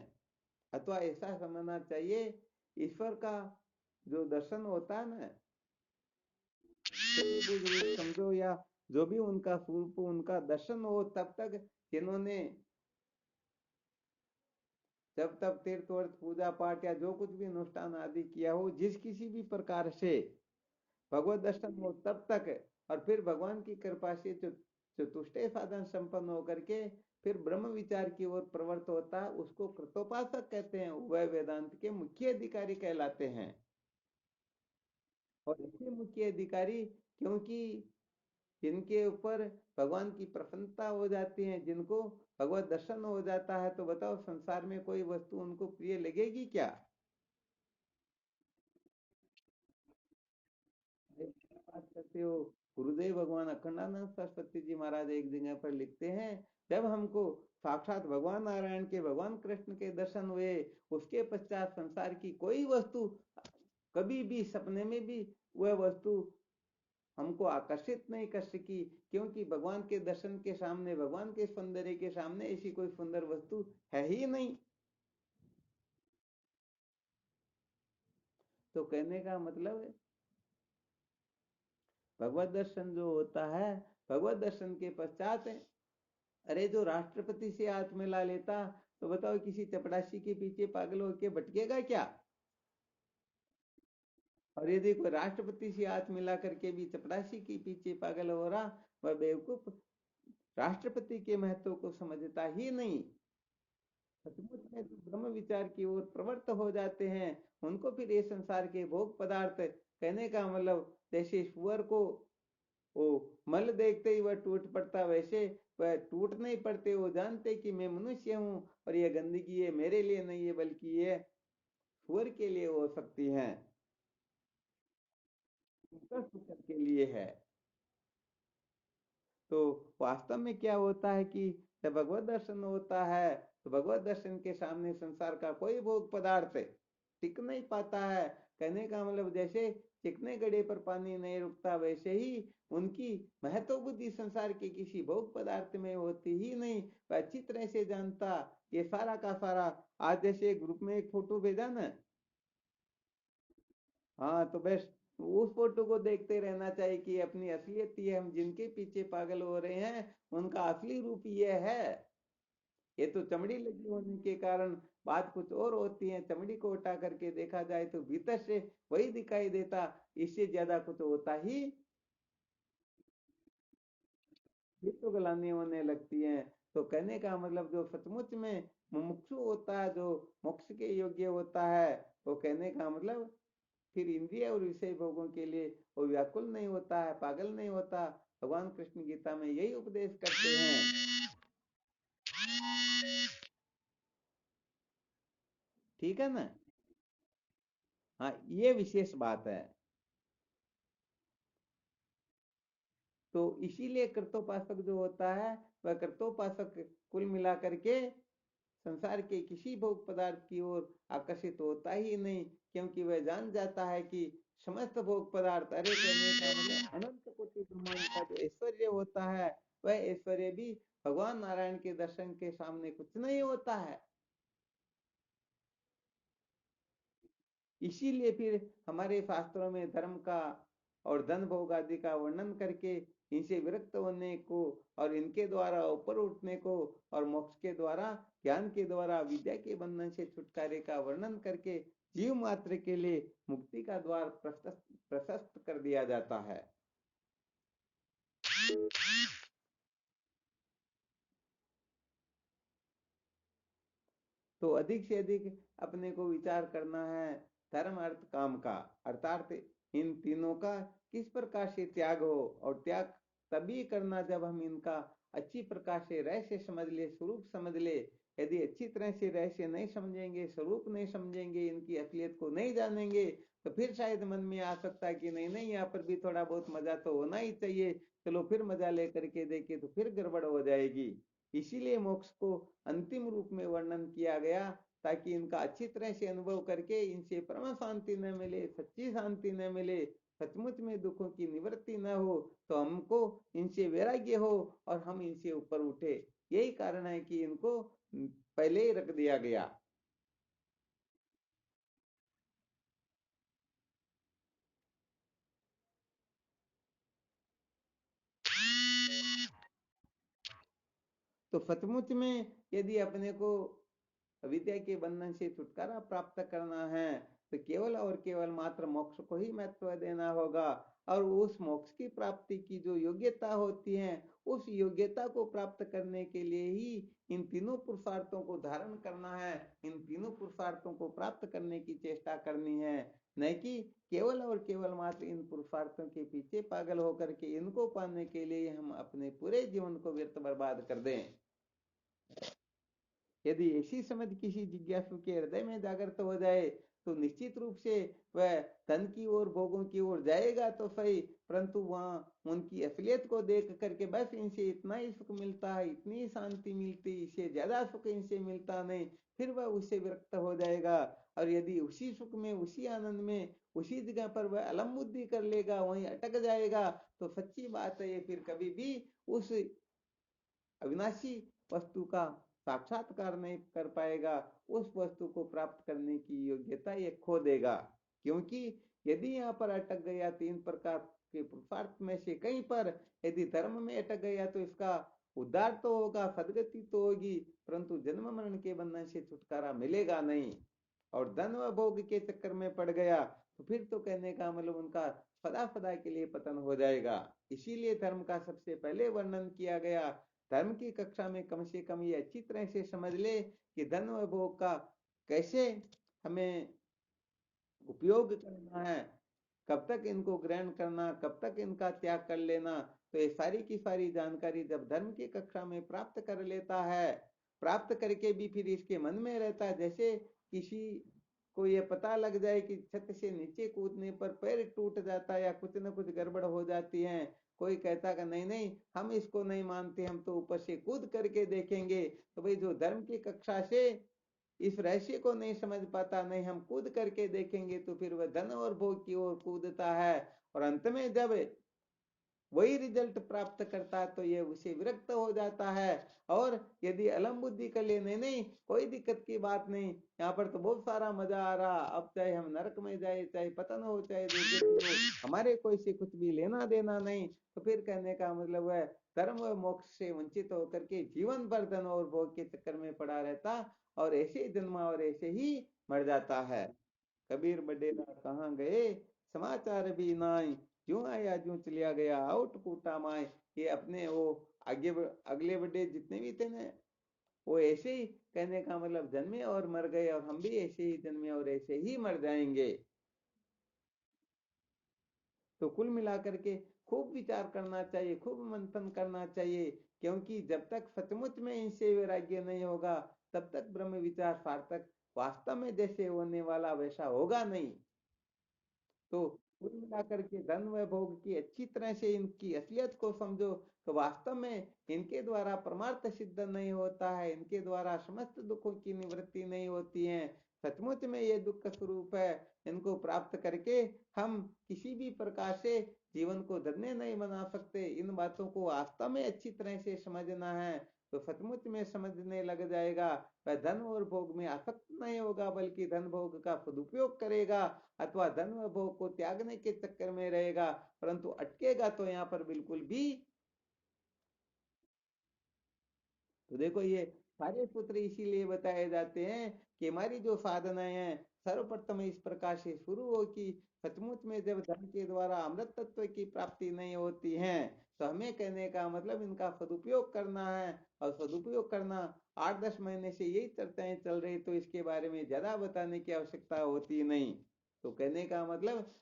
अथवा ऐसा समझना चाहिए, ईश्वर का जो दर्शन होता है ना, समझो या जो भी उनका स्वरूप उनका दर्शन हो तब तक जिन्होंने जब तब तीर्थ वर्थ पूजा पाठ या जो कुछ भी अनुष्ठान आदि किया हो, जिस किसी भी प्रकार से भगवत दर्शन हो तब तक, और फिर भगवान की कृपा से चतुष्टय साधन संपन्न होकर के फिर ब्रह्म विचार की ओर प्रवृत्त होता है उसको कृतोपासक कहते हैं। वह वेदांत के मुख्य अधिकारी कहलाते हैं। और इसलिए मुख्य अधिकारी क्योंकि जिनके ऊपर भगवान की प्रसन्नता हो जाती है, जिनको भगवत दर्शन हो जाता है, तो बताओ संसार में कोई वस्तु उनको प्रिय लगेगी क्या? बात करते हो, गुरुदेव भगवान अखंडानंद सरस्वती जी महाराज एक जगह पर लिखते हैं, जब हमको साक्षात भगवान नारायण के भगवान कृष्ण के दर्शन हुए उसके पश्चात संसार की कोई वस्तु कभी भी सपने में भी वह वस्तु हमको आकर्षित नहीं कर सकी, क्योंकि भगवान के दर्शन के सामने, भगवान के सौंदर्य के सामने ऐसी कोई सुंदर वस्तु है ही नहीं। तो कहने का मतलब है भगवत दर्शन जो होता है, भगवत दर्शन के पश्चात है, अरे जो राष्ट्रपति से हाथ मिला लेता तो बताओ किसी चपड़ासी के पीछे पागल होके भटकेगा क्या? और यदि कोई राष्ट्रपति से हाथ मिला करके भी चपड़ासी के पीछे पागल हो रहा, वह बेवकूफ राष्ट्रपति के महत्व को समझता ही नहीं। सचमुच में जो ब्रह्म विचार की ओर प्रवृत्त हो जाते हैं उनको फिर ये संसार के भोग पदार्थ, कहने का मतलब जैसे सुअर को वो मल देखते ही वह टूट पड़ता, वैसे वह टूट नहीं पड़ते, वो जानते कि मैं मनुष्य हूँ और यह गंदगी है मेरे लिए नहीं है बल्कि ये सुअर के लिए हो सकती है, के लिए है। तो वास्तव में क्या होता है कि जब भगवत दर्शन होता है तो भगवत दर्शन के सामने संसार का कोई भोग पदार्थ टिक नहीं पाता है। कहने का मतलब जैसे चिकने गड्ढे पर पानी नहीं रुकता, वैसे ही उनकी महत्व बुद्धि संसार के किसी भोग पदार्थ में होती ही नहीं। वह अच्छी तरह से जानता ये सारा का सारा। आज जैसे ग्रुप में एक फोटो भेजा ना, हाँ तो बस उस फोटो को देखते रहना चाहिए कि अपनी असलियत ये, हम जिनके पीछे पागल हो रहे हैं उनका असली रूप ये है। ये तो चमड़ी लगी होने के कारण बात कुछ और होती है, चमड़ी को उठा करके देखा जाए तो भीतर से वही दिखाई देता, इससे ज्यादा कुछ होता ही फिर तो गलानी होने लगती हैं। तो कहने का मतलब जो सचमुच में मुमुक्षु होता है, जो मोक्ष के योग्य होता है, तो कहने का मतलब फिर इंद्रिय और विषय भोगों के लिए वो व्याकुल नहीं होता है, पागल नहीं होता। भगवान कृष्ण गीता में यही उपदेश करते हैं। ठीक है ना। हाँ ये विशेष बात है। तो इसीलिए कर्तोपासक जो होता है वह कर्तोपासक कुल मिला करके संसार के किसी भोग पदार्थ की ओर आकर्षित होता ही नहीं, क्योंकि वह जान जाता है कि समस्त भोग पदार्थ, अरे कहने का मतलब अनंत कोटि ब्रह्मांड का जो ऐश्वर्य होता है वह ऐश्वर्य भी भगवान नारायण के दर्शन के सामने कुछ नहीं होता है। इसीलिए फिर हमारे शास्त्रों में धर्म का और धन भोग आदि का वर्णन करके इनसे विरक्त होने को और इनके द्वारा ऊपर उठने को और मोक्ष के द्वारा, ज्ञान के द्वारा विद्या के बंधन से छुटकारे का वर्णन करके जीव मात्र के लिए मुक्ति का द्वार प्रशस्त प्रशस्त कर दिया जाता है। तो अधिक से अधिक अपने को विचार करना है धर्म अर्थ काम का, अर्थात इन तीनों का किस प्रकार से त्याग हो, और त्याग तभी करना जब हम इनका अच्छी प्रकार से रहस्य समझ ले, स्वरूप समझ ले। यदि अच्छी तरह से रहस्य नहीं समझेंगे, स्वरूप नहीं समझेंगे, इनकी असलियत को नहीं जानेंगे, तो फिर शायद मन में आ सकता है कि नहीं नहीं, यहाँ पर भी थोड़ा बहुत मजा तो होना ही चाहिए, चलो फिर मजा लेकर के देखे तो फिर गड़बड़ हो जाएगी। इसीलिए मोक्ष को अंतिम रूप में वर्णन किया गया, ताकि इनका अच्छी तरह से अनुभव करके इनसे परम शांति न मिले, सच्ची शांति न मिले, सचमुच में दुखों की निवृत्ति न हो, तो हमको इनसे वैराग्य हो और हम इनसे ऊपर उठे। यही कारण है कि इनको पहले ही रख दिया गया। तो सचमुच में यदि अपने को अविद्या के बंधन से छुटकारा प्राप्त करना है तो केवल और केवल मात्र मोक्ष को ही महत्व देना होगा। और उस मोक्ष की प्राप्ति की जो योग्यता होती है, उस योग्यता को प्राप्त करने के लिए ही इन तीनों पुरुषार्थों को धारण करना है, इन तीनों पुरुषार्थों को प्राप्त करने की चेष्टा करनी है। न कि केवल और केवल मात्र इन पुरुषार्थों के पीछे पागल होकर के इनको पाने के लिए हम अपने पूरे जीवन को व्यर्थ बर्बाद कर दें। यदि ऐसी समझ किसी जिज्ञासु के हृदय में जागृत हो जाए तो निश्चित रूप से वह धन की ओर, भोगों की ओर जाएगा तो सही, परंतु वहां उनकी असलियत को देख करके बस इनसे इतना ही सुख मिलता है, इतनी ही शांति मिलती, इससे ज्यादा सुख इनसे मिलता नहीं, फिर वह उससे विरक्त हो जाएगा। और यदि उसी सुख में, उसी आनंद में, उसी जगह पर वह अलम बुद्धि कर लेगा, वहीं अटक जाएगा, तो सच्ची बात है ये फिर कभी भी उस अविनाशी वस्तु का साक्षात्कार नहीं कर पाएगा, उस वस्तु को प्राप्त करने की योग्यता ये खो देगा। क्योंकि यदि यहाँ पर अटक गया तीन प्रकार के पुरुषार्थ में से कहीं पर, यदि धर्म में अटक गया तो इसका उद्धार तो होगा, सदगति तो होगी, परंतु जन्म मरण के बंधन से छुटकारा मिलेगा नहीं। और धन व भोग के चक्कर में पड़ गया तो फिर तो कहने का मतलब उनका सदा सदा के लिए पतन हो जाएगा। इसीलिए धर्म का सबसे पहले वर्णन किया गया। धर्म की कक्षा में कम से कम ये अच्छी तरह से समझ ले कि धन व भोग का कैसे हमें उपयोग करना है, कब तक इनको ग्रहण करना, कब तक इनका त्याग कर लेना। तो ये सारी की सारी जानकारी जब धर्म की कक्षा में प्राप्त कर लेता है, प्राप्त करके भी फिर इसके मन में रहता है, जैसे किसी को ये पता लग जाए कि छत से नीचे कूदने पर पैर टूट जाता है या कुछ न कुछ गड़बड़ हो जाती है, कोई कहता कि नहीं नहीं हम इसको नहीं मानते, हम तो ऊपर से कूद करके देखेंगे। तो भाई जो धर्म की कक्षा से इस रहस्य को नहीं समझ पाता, नहीं हम कूद करके देखेंगे, तो फिर वह धन और भोग की ओर कूदता है, और अंत में जब वही रिजल्ट प्राप्त करता है तो ये उसे विरक्त हो जाता है। और यदि अलम बुद्धि कर ले, नहीं नहीं कोई दिक्कत की बात नहीं, यहाँ पर तो बहुत सारा मजा आ रहा, अब चाहे हम नरक में जाए, चाहे पतन हो, चाहे दुर्गति हो, हमारे कोई से कुछ भी लेना देना नहीं। तो फिर कहने का मतलब है धर्म व मोक्ष से वंचित होकर के जीवन भर धन और भोग के चक्कर में पड़ा रहता, और ऐसे ही जन्मा और ऐसे ही मर जाता है। कबीर बडेरा कहाँ गए समाचार भी नाई, क्यों आया क्यों चलिया गया, आउट कूटा माए। ये अपने वो आगे अगले बड़े जितने भी थे ना, वो ऐसे ही कहने का मतलब जन्मे और मर गए, और हम भी ऐसे ही जन्मे और ऐसे ही मर जाएंगे। तो कुल मिलाकर के खूब विचार करना चाहिए, खूब मंथन करना चाहिए, क्योंकि जब तक सचमुच में इनसे वैराग्य नहीं होगा, तब तक ब्रह्म विचार सार्थक वास्तव में जैसे होने वाला वैसा होगा नहीं। तो कुल मिलाकर के धन व भोग की अच्छी तरह से इनकी असलियत को समझो, तो वास्तव में इनके द्वारा परमार्थ सिद्ध नहीं होता है, इनके द्वारा समस्त दुखों की निवृत्ति नहीं होती है। सचमुच में ये दुख स्वरूप है, इनको प्राप्त करके हम किसी भी प्रकार से जीवन को धन्य नहीं बना सकते। इन बातों को वास्तव में अच्छी तरह से समझना है, तो सचमुच में समझने लग जाएगा, वह धन और भोग में आसक्त नहीं होगा, बल्कि धन भोग का सदुपयोग करेगा, अथवा धन व भोग को त्यागने के चक्कर में रहेगा, परंतु अटकेगा तो यहाँ पर बिल्कुल भी। तो देखो ये सारे सूत्र इसीलिए बताए जाते हैं कि हमारी जो साधनाएं हैं सर्वप्रथम इस प्रकार से शुरू हो कि सचमुच में जब धन के द्वारा अमृत तत्व की प्राप्ति नहीं होती है, तो हमें कहने का मतलब इनका सदुपयोग करना है। और सदुपयोग करना 8-10 महीने से यही चर्चाएं चल रही, तो इसके बारे में ज्यादा बताने की आवश्यकता होती नहीं। तो कहने का मतलब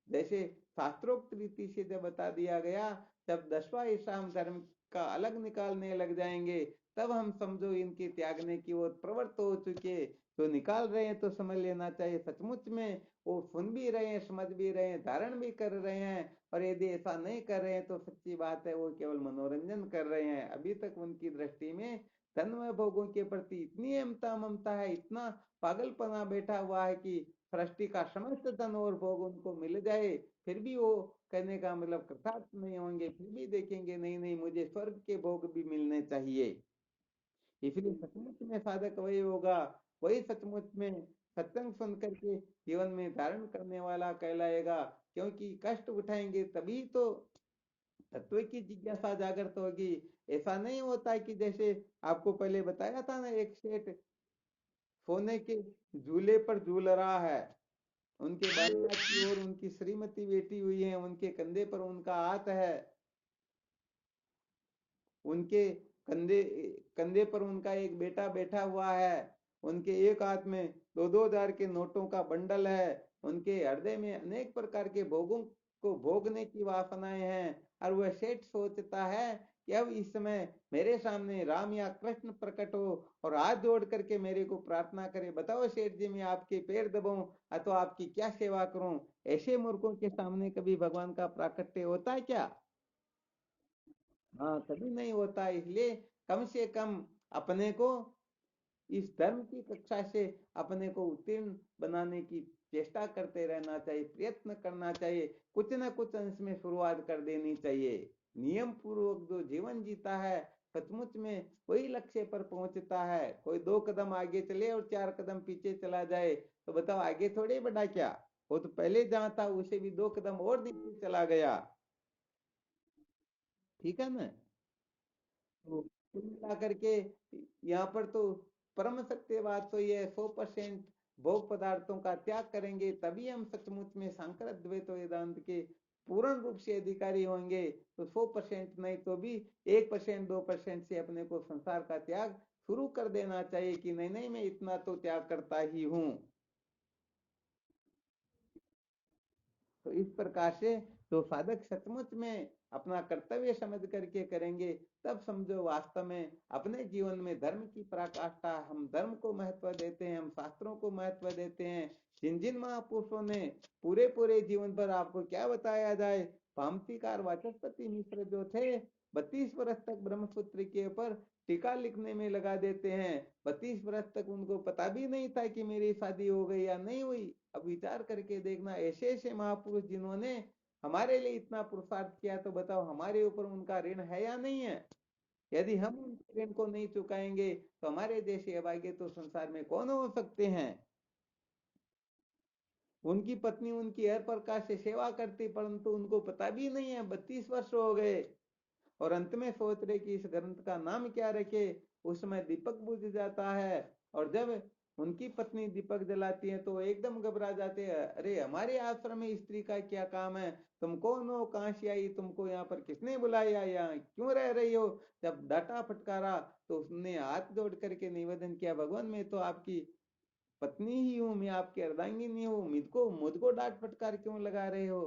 जैसे शास्त्रोक्त रीति से जब बता दिया गया, जब 10वां हिस्सा हम धर्म का अलग निकालने लग जाएंगे, तब हम समझो इनके त्यागने की ओर प्रवृत्त हो चुके। जो निकाल रहे हैं तो समझ लेना चाहिए सचमुच में वो सुन भी रहे हैं, समझ भी रहे हैं, धारण भी कर रहे हैं। और यदि ऐसा नहीं कर रहे हैं तो सच्ची बात है वो केवल मनोरंजन कर रहे हैं। अभी तक उनकी दृष्टि में धन व भोगों के प्रति इतनी अहमता ममता है, इतना पागलपना बैठा हुआ है कि सृष्टि का समस्त धन और भोग उनको मिल जाए, फिर भी वो कहने का मतलब कृतार्थ नहीं होंगे, फिर भी देखेंगे नहीं नहीं मुझे स्वर्ग के भोग भी मिलने चाहिए। इसलिए सचमुच में साधक वही होगा, वही सचमुच में सत्संग सुन करके जीवन में धारण करने वाला कहलाएगा। क्योंकि कष्ट उठाएंगे तभी तो तत्व की जिज्ञासा जागृत होगी। ऐसा नहीं होता है कि जैसे आपको पहले बताया था ना, एक सेठ सोने के झूले पर झूल रहा है, उनके बालनाथ की ओर उनकी श्रीमती बैठी हुई है, उनके कंधे पर उनका हाथ है, उनके कंधे कंधे पर उनका एक बेटा बैठा हुआ है, उनके एक हाथ में 2-2 हजार के नोटों का बंडल है, उनके हृदय में अनेक प्रकार के भोगों को भोगने की वासनाएं हैं। और वह सेठ सोचता है कि अब इस समय मेरे सामने राम या कृष्ण प्रकट हो और हाथ जोड़ करके मेरे को प्रार्थना करे, बताओ सेठ जी मैं आपके पैर दबाऊं अथवा आपकी क्या सेवा करूं। ऐसे मूर्खों के सामने कभी भगवान का प्राकट्य होता है क्या? हाँ कभी नहीं होता। इसलिए कम से कम अपने को इस धर्म की कक्षा से अपने को उत्तीर्ण बनाने की चेष्टा करते रहना चाहिए, प्रयत्न करना चाहिए, कुछ ना कुछ अंश में शुरुआत कर देनी चाहिए। नियम पूर्वक जो जीवन जीता है सचमुच में वही लक्ष्य पर पहुंचता है। कोई 2 कदम आगे चले और 4 कदम पीछे चला जाए, तो बताओ आगे थोड़े बढ़ा क्या, वो तो पहले जहां था उसे भी 2 कदम और नीचे चला गया। ठीक है ना? तो कुल मिला करके यहाँ पर तो परम सत्य बात तो ये 100% भोग पदार्थों का त्याग करेंगे, तभी हम सचमुच में सांकर अद्वैत वेदांत के पूर्ण रूप से अधिकारी होंगे। तो 100% नहीं तो भी 1% 2% से अपने को संसार का त्याग शुरू कर देना चाहिए कि नहीं नहीं मैं इतना तो त्याग करता ही हूँ। तो इस प्रकार से जो साधक सचमुच में अपना कर्तव्य समझ करके करेंगे, तब समझो वास्तव में अपने जीवन में धर्म की पराकाष्ठा, हम धर्म को महत्व देते हैं, हम शास्त्रों को महत्व देते हैं। जिन जिन महापुरुषों ने पूरे पूरे जीवन पर आपको क्या बताया जाए, पामतीकार वाचस्पति मिश्र जो थे 32 वर्ष तक ब्रह्मसूत्र के ऊपर टीका लिखने में लगा देते हैं। 32 वर्ष तक उनको पता भी नहीं था कि मेरी शादी हो गई या नहीं हुई। अब विचार करके देखना, ऐसे ऐसे महापुरुष जिन्होंने हमारे लिए इतना पुरुषार्थ किया, तो बताओ हमारे ऊपर उनका ऋण है या नहीं है? यदि हम उनके ऋण को नहीं चुकाएंगे तो हमारे जैसे अभागे तो संसार में कौन हो सकते हैं। उनकी पत्नी उनकी हर प्रकार से सेवा करती, परंतु उनको पता भी नहीं है, 32 वर्ष हो गए। और अंत में सोच रहे कि इस ग्रंथ का नाम क्या रखे। उस समय दीपक बुझ जाता है, और जब उनकी पत्नी दीपक जलाती है तो एकदम घबरा जाते हैं। अरे हमारे आश्रम में स्त्री का क्या काम है? तुम कौन हो, कहाँ से आई, तुमको यहाँ पर किसने बुलाया, यहाँ क्यों रह रही हो? जब डांटा फटकारा तो उसने हाथ जोड़ करके निवेदन किया, भगवान मैं तो आपकी पत्नी ही हूँ, मैं आपकी अर्धांगिनी हूँ, मुझको मुझको डांट फटकार क्यों लगा रहे हो?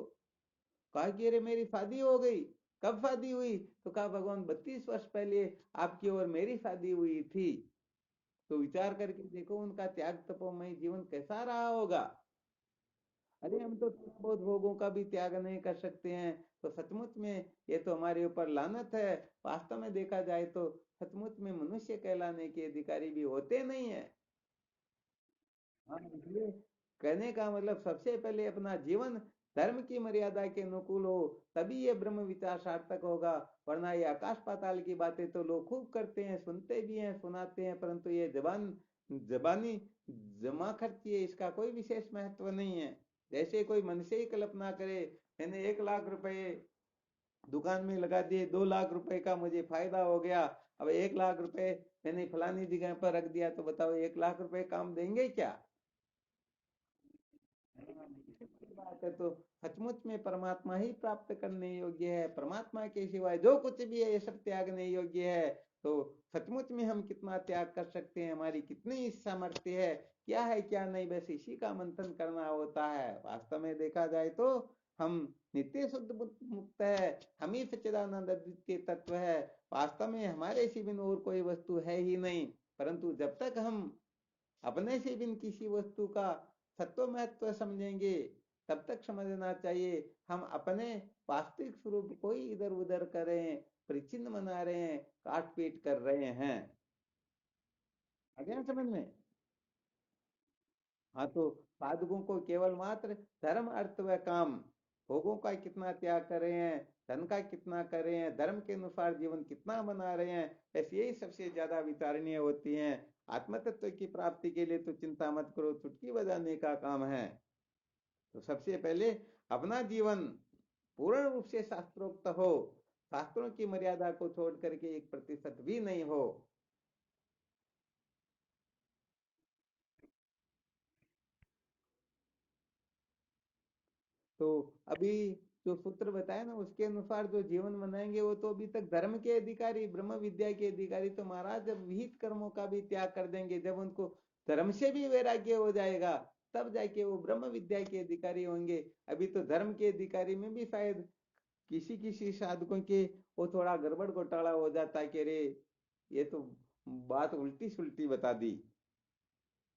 कहा कि अरे मेरी शादी हो गई। कब शादी हुई? तो कहा भगवान 32 वर्ष पहले आपकी और मेरी शादी हुई थी। तो विचार करके देखो उनका त्याग तपोमय जीवन कैसा रहा होगा। अरे हम तो थोड़ा बहुत भोगों का भी त्याग नहीं कर सकते हैं, तो सचमुच में ये तो हमारे ऊपर लानत है। वास्तव में देखा जाए तो सचमुच में मनुष्य कहलाने के अधिकारी भी होते नहीं है। हाँ, इसलिए कहने का मतलब सबसे पहले अपना जीवन धर्म की मर्यादा के अनुकूल हो, तभी ये ब्रह्म विचार सार्थक होगा। वरना ये आकाश पाताल की बातें तो लोग खूब करते हैं, सुनते भी हैं, सुनाते हैं, परंतु ये जबानी जमा खर्ची है, इसका कोई विशेष महत्व नहीं है। जैसे कोई मनुष्य ही कल्पना करे, मैंने 1 लाख रुपए दुकान में लगा दिए, 2 लाख रुपए का मुझे फायदा हो गया, अब 1 लाख रुपए मैंने फलानी जगह पर रख दिया, तो बताओ 1 लाख रुपए काम देंगे क्या? बात है, तो सचमुच में परमात्मा ही प्राप्त करने योग्य है। परमात्मा के सिवाय जो कुछ भी है ये सब त्यागने योग्य है। तो सचमुच में हम कितना त्याग कर सकते हैं, हमारी कितनी सामर्थ्य है, क्या है क्या नहीं, बस इसी का मंथन करना होता है। वास्तव में देखा जाए तो हम नित्य शुद्ध मुक्त है, हम ही सच्चिदानंद अद्वितीय तत्व है। वास्तव में हमारे से बिन और कोई वस्तु है ही नहीं। परंतु जब तक हम अपने से बिन किसी वस्तु का सत्व महत्व समझेंगे, तब तक समझना चाहिए हम अपने वास्तविक स्वरूप को ही इधर उधर कर रहे हैं, परिचिन्न मना रहे हैं, काट पीट कर रहे हैं। आ गया समझ में? हाँ, तो साधकों को केवल मात्र धर्म अर्थ व काम, भोगों का कितना त्याग कर रहे हैं, धन का कितना कर रहे हैं, धर्म के अनुसार जीवन कितना बना रहे हैं, बस यही सबसे ज्यादा विचारणीय होती हैं। आत्म तत्व की प्राप्ति के लिए तो चिंता मत करो, चुटकी बजाने का काम है। तो सबसे पहले अपना जीवन पूर्ण रूप से शास्त्रोक्त हो, शास्त्रों की मर्यादा को छोड़ करके 1% भी नहीं हो। तो अभी जो सूत्र बताया ना, उसके अनुसार जो जीवन बनाएंगे वो तो अभी तक धर्म के अधिकारी, ब्रह्म विद्या के अधिकारी, तो महाराज जब विहित कर्मों का भी त्याग कर देंगे, जब उनको धर्म से भी वैराग्य हो जाएगा, तब जाके वो ब्रह्म विद्या के अधिकारी होंगे। अभी तो धर्म के अधिकारी में भी शायद किसी किसी साधकों के वो थोड़ा गड़बड़ घोटाला हो जाता है कि अरे ये तो बात उल्टी सुल्टी बता दी।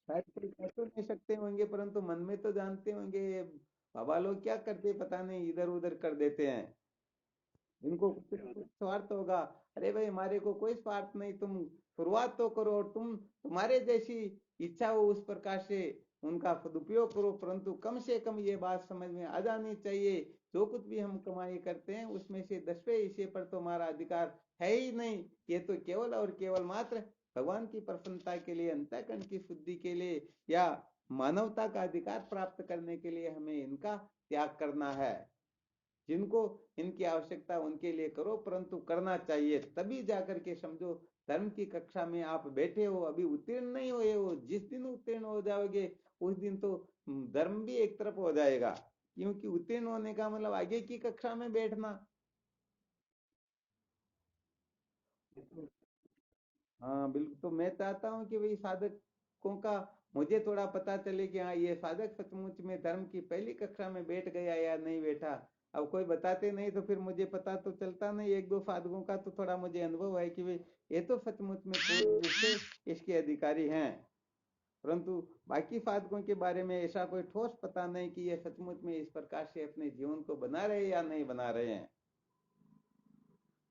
शायद कोई कह तो नहीं सकते होंगे, परंतु मन में तो जानते होंगे ये बाबा लोग क्या करते पता नहीं, इधर उधर कर देते हैं। इनको कुछ न कुछ स्वार्थ होगा। अरे भाई हमारे को कोई स्वार्थ नहीं, तुम शुरुआत तो करो, और तुम तुम्हारे जैसी इच्छा हो उस प्रकार से उनका सदुपयोग करो, परंतु कम से कम ये बात समझ में आ जानी चाहिए, जो कुछ भी हम कमाई करते हैं उसमें से 10वें हिस्से पर तो हमारा अधिकार है ही नहीं। ये तो केवल और केवल मात्र भगवान की प्रसन्नता के लिए, अंतःकरण की शुद्धि के लिए, या मानवता का अधिकार प्राप्त करने के लिए हमें इनका त्याग करना है। जिनको इनकी आवश्यकता उनके लिए करो, परंतु करना चाहिए, तभी जाकर के समझो धर्म की कक्षा में आप बैठे हो, अभी उत्तीर्ण नहीं हुए हो। जिस दिन उत्तीर्ण हो जाओगे उस दिन तो धर्म भी एक तरफ हो जाएगा, क्योंकि उत्तीर्ण होने का मतलब आगे की कक्षा में बैठना। हाँ बिल्कुल, तो मैं चाहता हूँ कि भाई साधकों का मुझे थोड़ा पता चले कि हाँ ये साधक सचमुच में धर्म की पहली कक्षा में बैठ गया या नहीं बैठा। अब कोई बताते नहीं तो फिर मुझे पता तो चलता नहीं। एक दो साधकों का तो थोड़ा मुझे अनुभव है कि भाई ये तो सचमुच में पूर्ण रूप से इसके अधिकारी हैं। परंतु बाकी साधकों के बारे में ऐसा कोई ठोस पता नहीं कि ये सचमुच में इस प्रकार से अपने जीवन को बना रहे हैं या नहीं बना रहे हैं।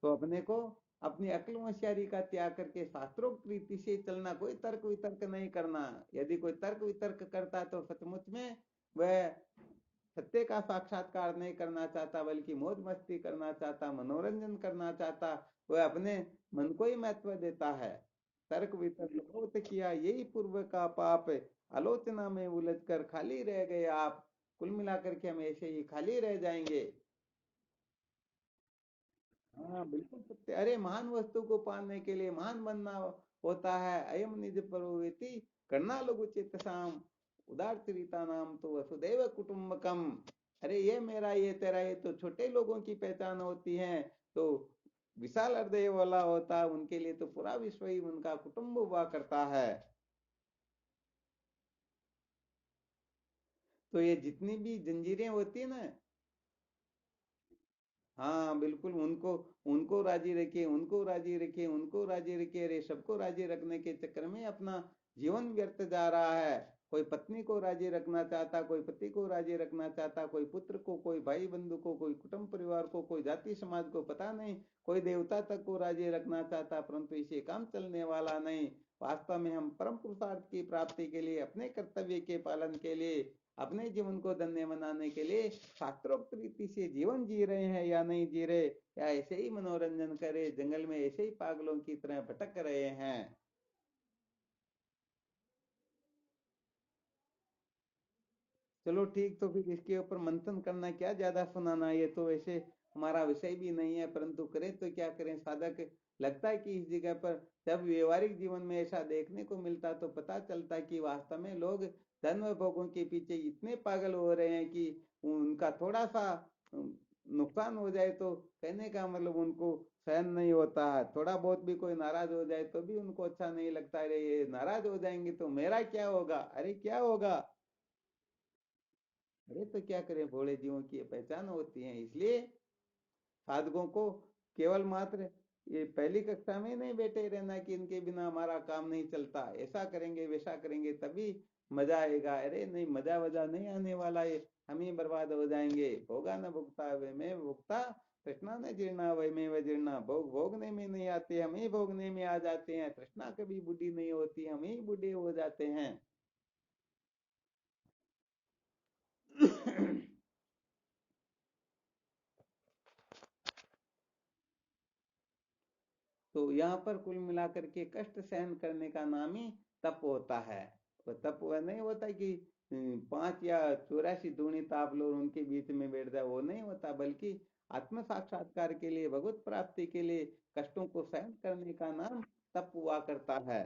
तो अपने को अपनी अक्ल होशियारी का त्याग करके शास्त्रोक्त रीति से चलना, कोई तर्क वितर्क नहीं करना। यदि कोई तर्क वितर्क करता तो सचमुच में वह सत्य का साक्षात्कार नहीं करना चाहता, बल्कि मौज मस्ती करना चाहता, मनोरंजन करना चाहता। वह अपने मन को ही महत्व देता है। तर्क वितर्क बहुत किया, यही पूर्व का पाप। आलोचना में उलझ कर खाली रह गए आप। कुल मिलाकर के हम ऐसे ही खाली रह जाएंगे। हाँ बिल्कुल सत्य। अरे महान वस्तु को पाने के लिए महान बनना होता है। अयम निज प्रवृत्ति करना लघु चित्त साम उदार चरिता नाम तो वसुदैव कुटुंबकम। अरे ये मेरा ये तेरा ये तो छोटे लोगों की पहचान होती है। तो विशाल हृदय वाला होता है, उनके लिए तो पूरा विश्व ही उनका कुटुंब हुआ करता है। तो ये जितनी भी जंजीरें होती है ना, हाँ बिल्कुल, उनको उनको राजी रखिए, उनको राजी रखिए, उनको राजी रखिए। अरे सबको राजी रखने के चक्कर में अपना जीवन व्यर्थ जा रहा है। कोई पत्नी को राजी रखना चाहता, कोई पति को राजी रखना चाहता, कोई पुत्र को, कोई भाई बंधु को, कोई कुटुंब परिवार को, कोई जाति समाज को, पता नहीं कोई देवता तक को राजी रखना चाहता, परंतु इसे काम चलने वाला नहीं। वास्तव में हम परम पुरुषार्थ की प्राप्ति के लिए, अपने कर्तव्य के पालन के लिए, अपने जीवन को धन्य बनाने के लिए शास्त्रोक्त रीति से जीवन जी रहे हैं या नहीं जी रहे, या ऐसे ही मनोरंजन करे, जंगल में ऐसे ही पागलों की तरह भटक रहे हैं। चलो ठीक, तो फिर इसके ऊपर मंथन करना क्या ज्यादा सुनाना, ये तो वैसे हमारा विषय भी नहीं है, परंतु करें तो क्या करें। साधक लगता है कि इस जगह पर जब व्यवहारिक जीवन में ऐसा देखने को मिलता तो पता चलता कि वास्तव में लोग धन व भोगों के पीछे इतने पागल हो रहे हैं कि उनका थोड़ा सा नुकसान हो जाए तो कहने का मतलब उनको सहन नहीं होता है। थोड़ा बहुत भी कोई नाराज हो जाए तो भी उनको अच्छा नहीं लगता। अरे ये नाराज हो जाएंगे तो मेरा क्या होगा, अरे क्या होगा। अरे तो क्या करें, भोले जीवों की ये पहचान होती है। इसलिए साधकों को केवल मात्र ये पहली कक्षा में नहीं बैठे रहना कि इनके बिना हमारा काम नहीं चलता, ऐसा करेंगे वैसा करेंगे तभी मजा आएगा। अरे नहीं, मजा वजा नहीं आने वाला, ये हम ही बर्बाद हो जाएंगे। भोगा न भुगता वे में भुगता, तृष्णा न जीर्णा वही में व जीर्णा। भोग भोगने में नहीं आते, हम ही भोगने में आ जाते हैं। तृष्णा कभी बुढ़ी नहीं होती, हम ही बूढ़े हो जाते हैं। तो यहाँ पर कुल मिलाकर के कष्ट सहन करने का नाम ही तप होता है। तो तप वह नहीं होता कि 5 या 84 दूनी ताप लो और उनके बीच में बैठ जाए, वो नहीं होता, बल्कि आत्म साक्षात्कार के लिए, भगवत प्राप्ति के लिए कष्टों को सहन करने का नाम तप हुआ करता है।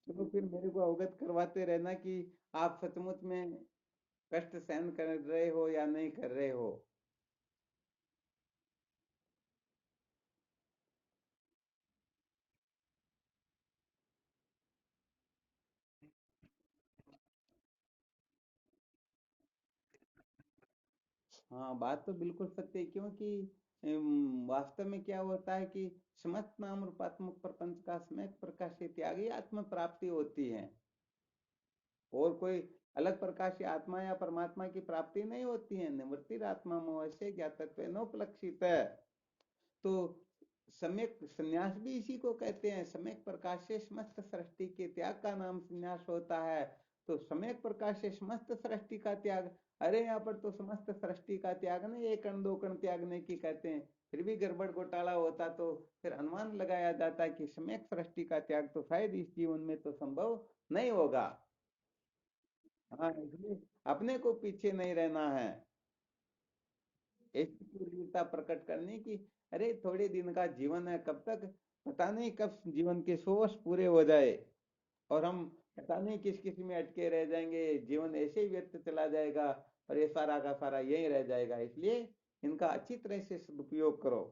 चलो फिर मेरे को अवगत करवाते रहना कि आप सचमुच में कष्ट सहन कर रहे हो या नहीं कर रहे हो। हाँ बात तो बिल्कुल सत्य है, क्योंकि वास्तव में क्या होता है कि समस्त नाम रूपात्मक प्रपंच का सम्यक प्रकाश से त्यागी आत्म प्राप्ति होती है। और कोई अलग प्रकार से आत्मा या परमात्मा की प्राप्ति नहीं होती है। निवृत्ति आत्मा मोह से ज्ञातत्व नोपलक्षित है। तो सम्यक संन्यास भी इसी को कहते हैं। सम्यक प्रकाश से समस्त सृष्टि के त्याग का नाम संन्यास होता है। तो सम्यक प्रकाश से समस्त सृष्टि का त्याग, अरे यहाँ पर तो समस्त सृष्टि का त्याग नहीं, एक कण दो कण त्यागने की कहते हैं। फिर भी गड़बड़ घोटाला होता तो फिर अनुमान लगाया जाता कि सम्यक सृष्टि का त्याग तो शायद इस जीवन में तो संभव नहीं होगा। हाँ इसलिए अपने को पीछे नहीं रहना है। ऐसी क्रूरता प्रकट करने की, अरे थोड़े दिन का जीवन है, कब तक पता नहीं कब जीवन के 100 वर्ष पूरे हो जाए और हम पता नहीं किस किस में अटके रह जाएंगे। जीवन ऐसे ही व्यर्थ चला जाएगा और ये सारा का सारा यही रह जाएगा। इसलिए इनका अच्छी तरह से सदुपयोग करो।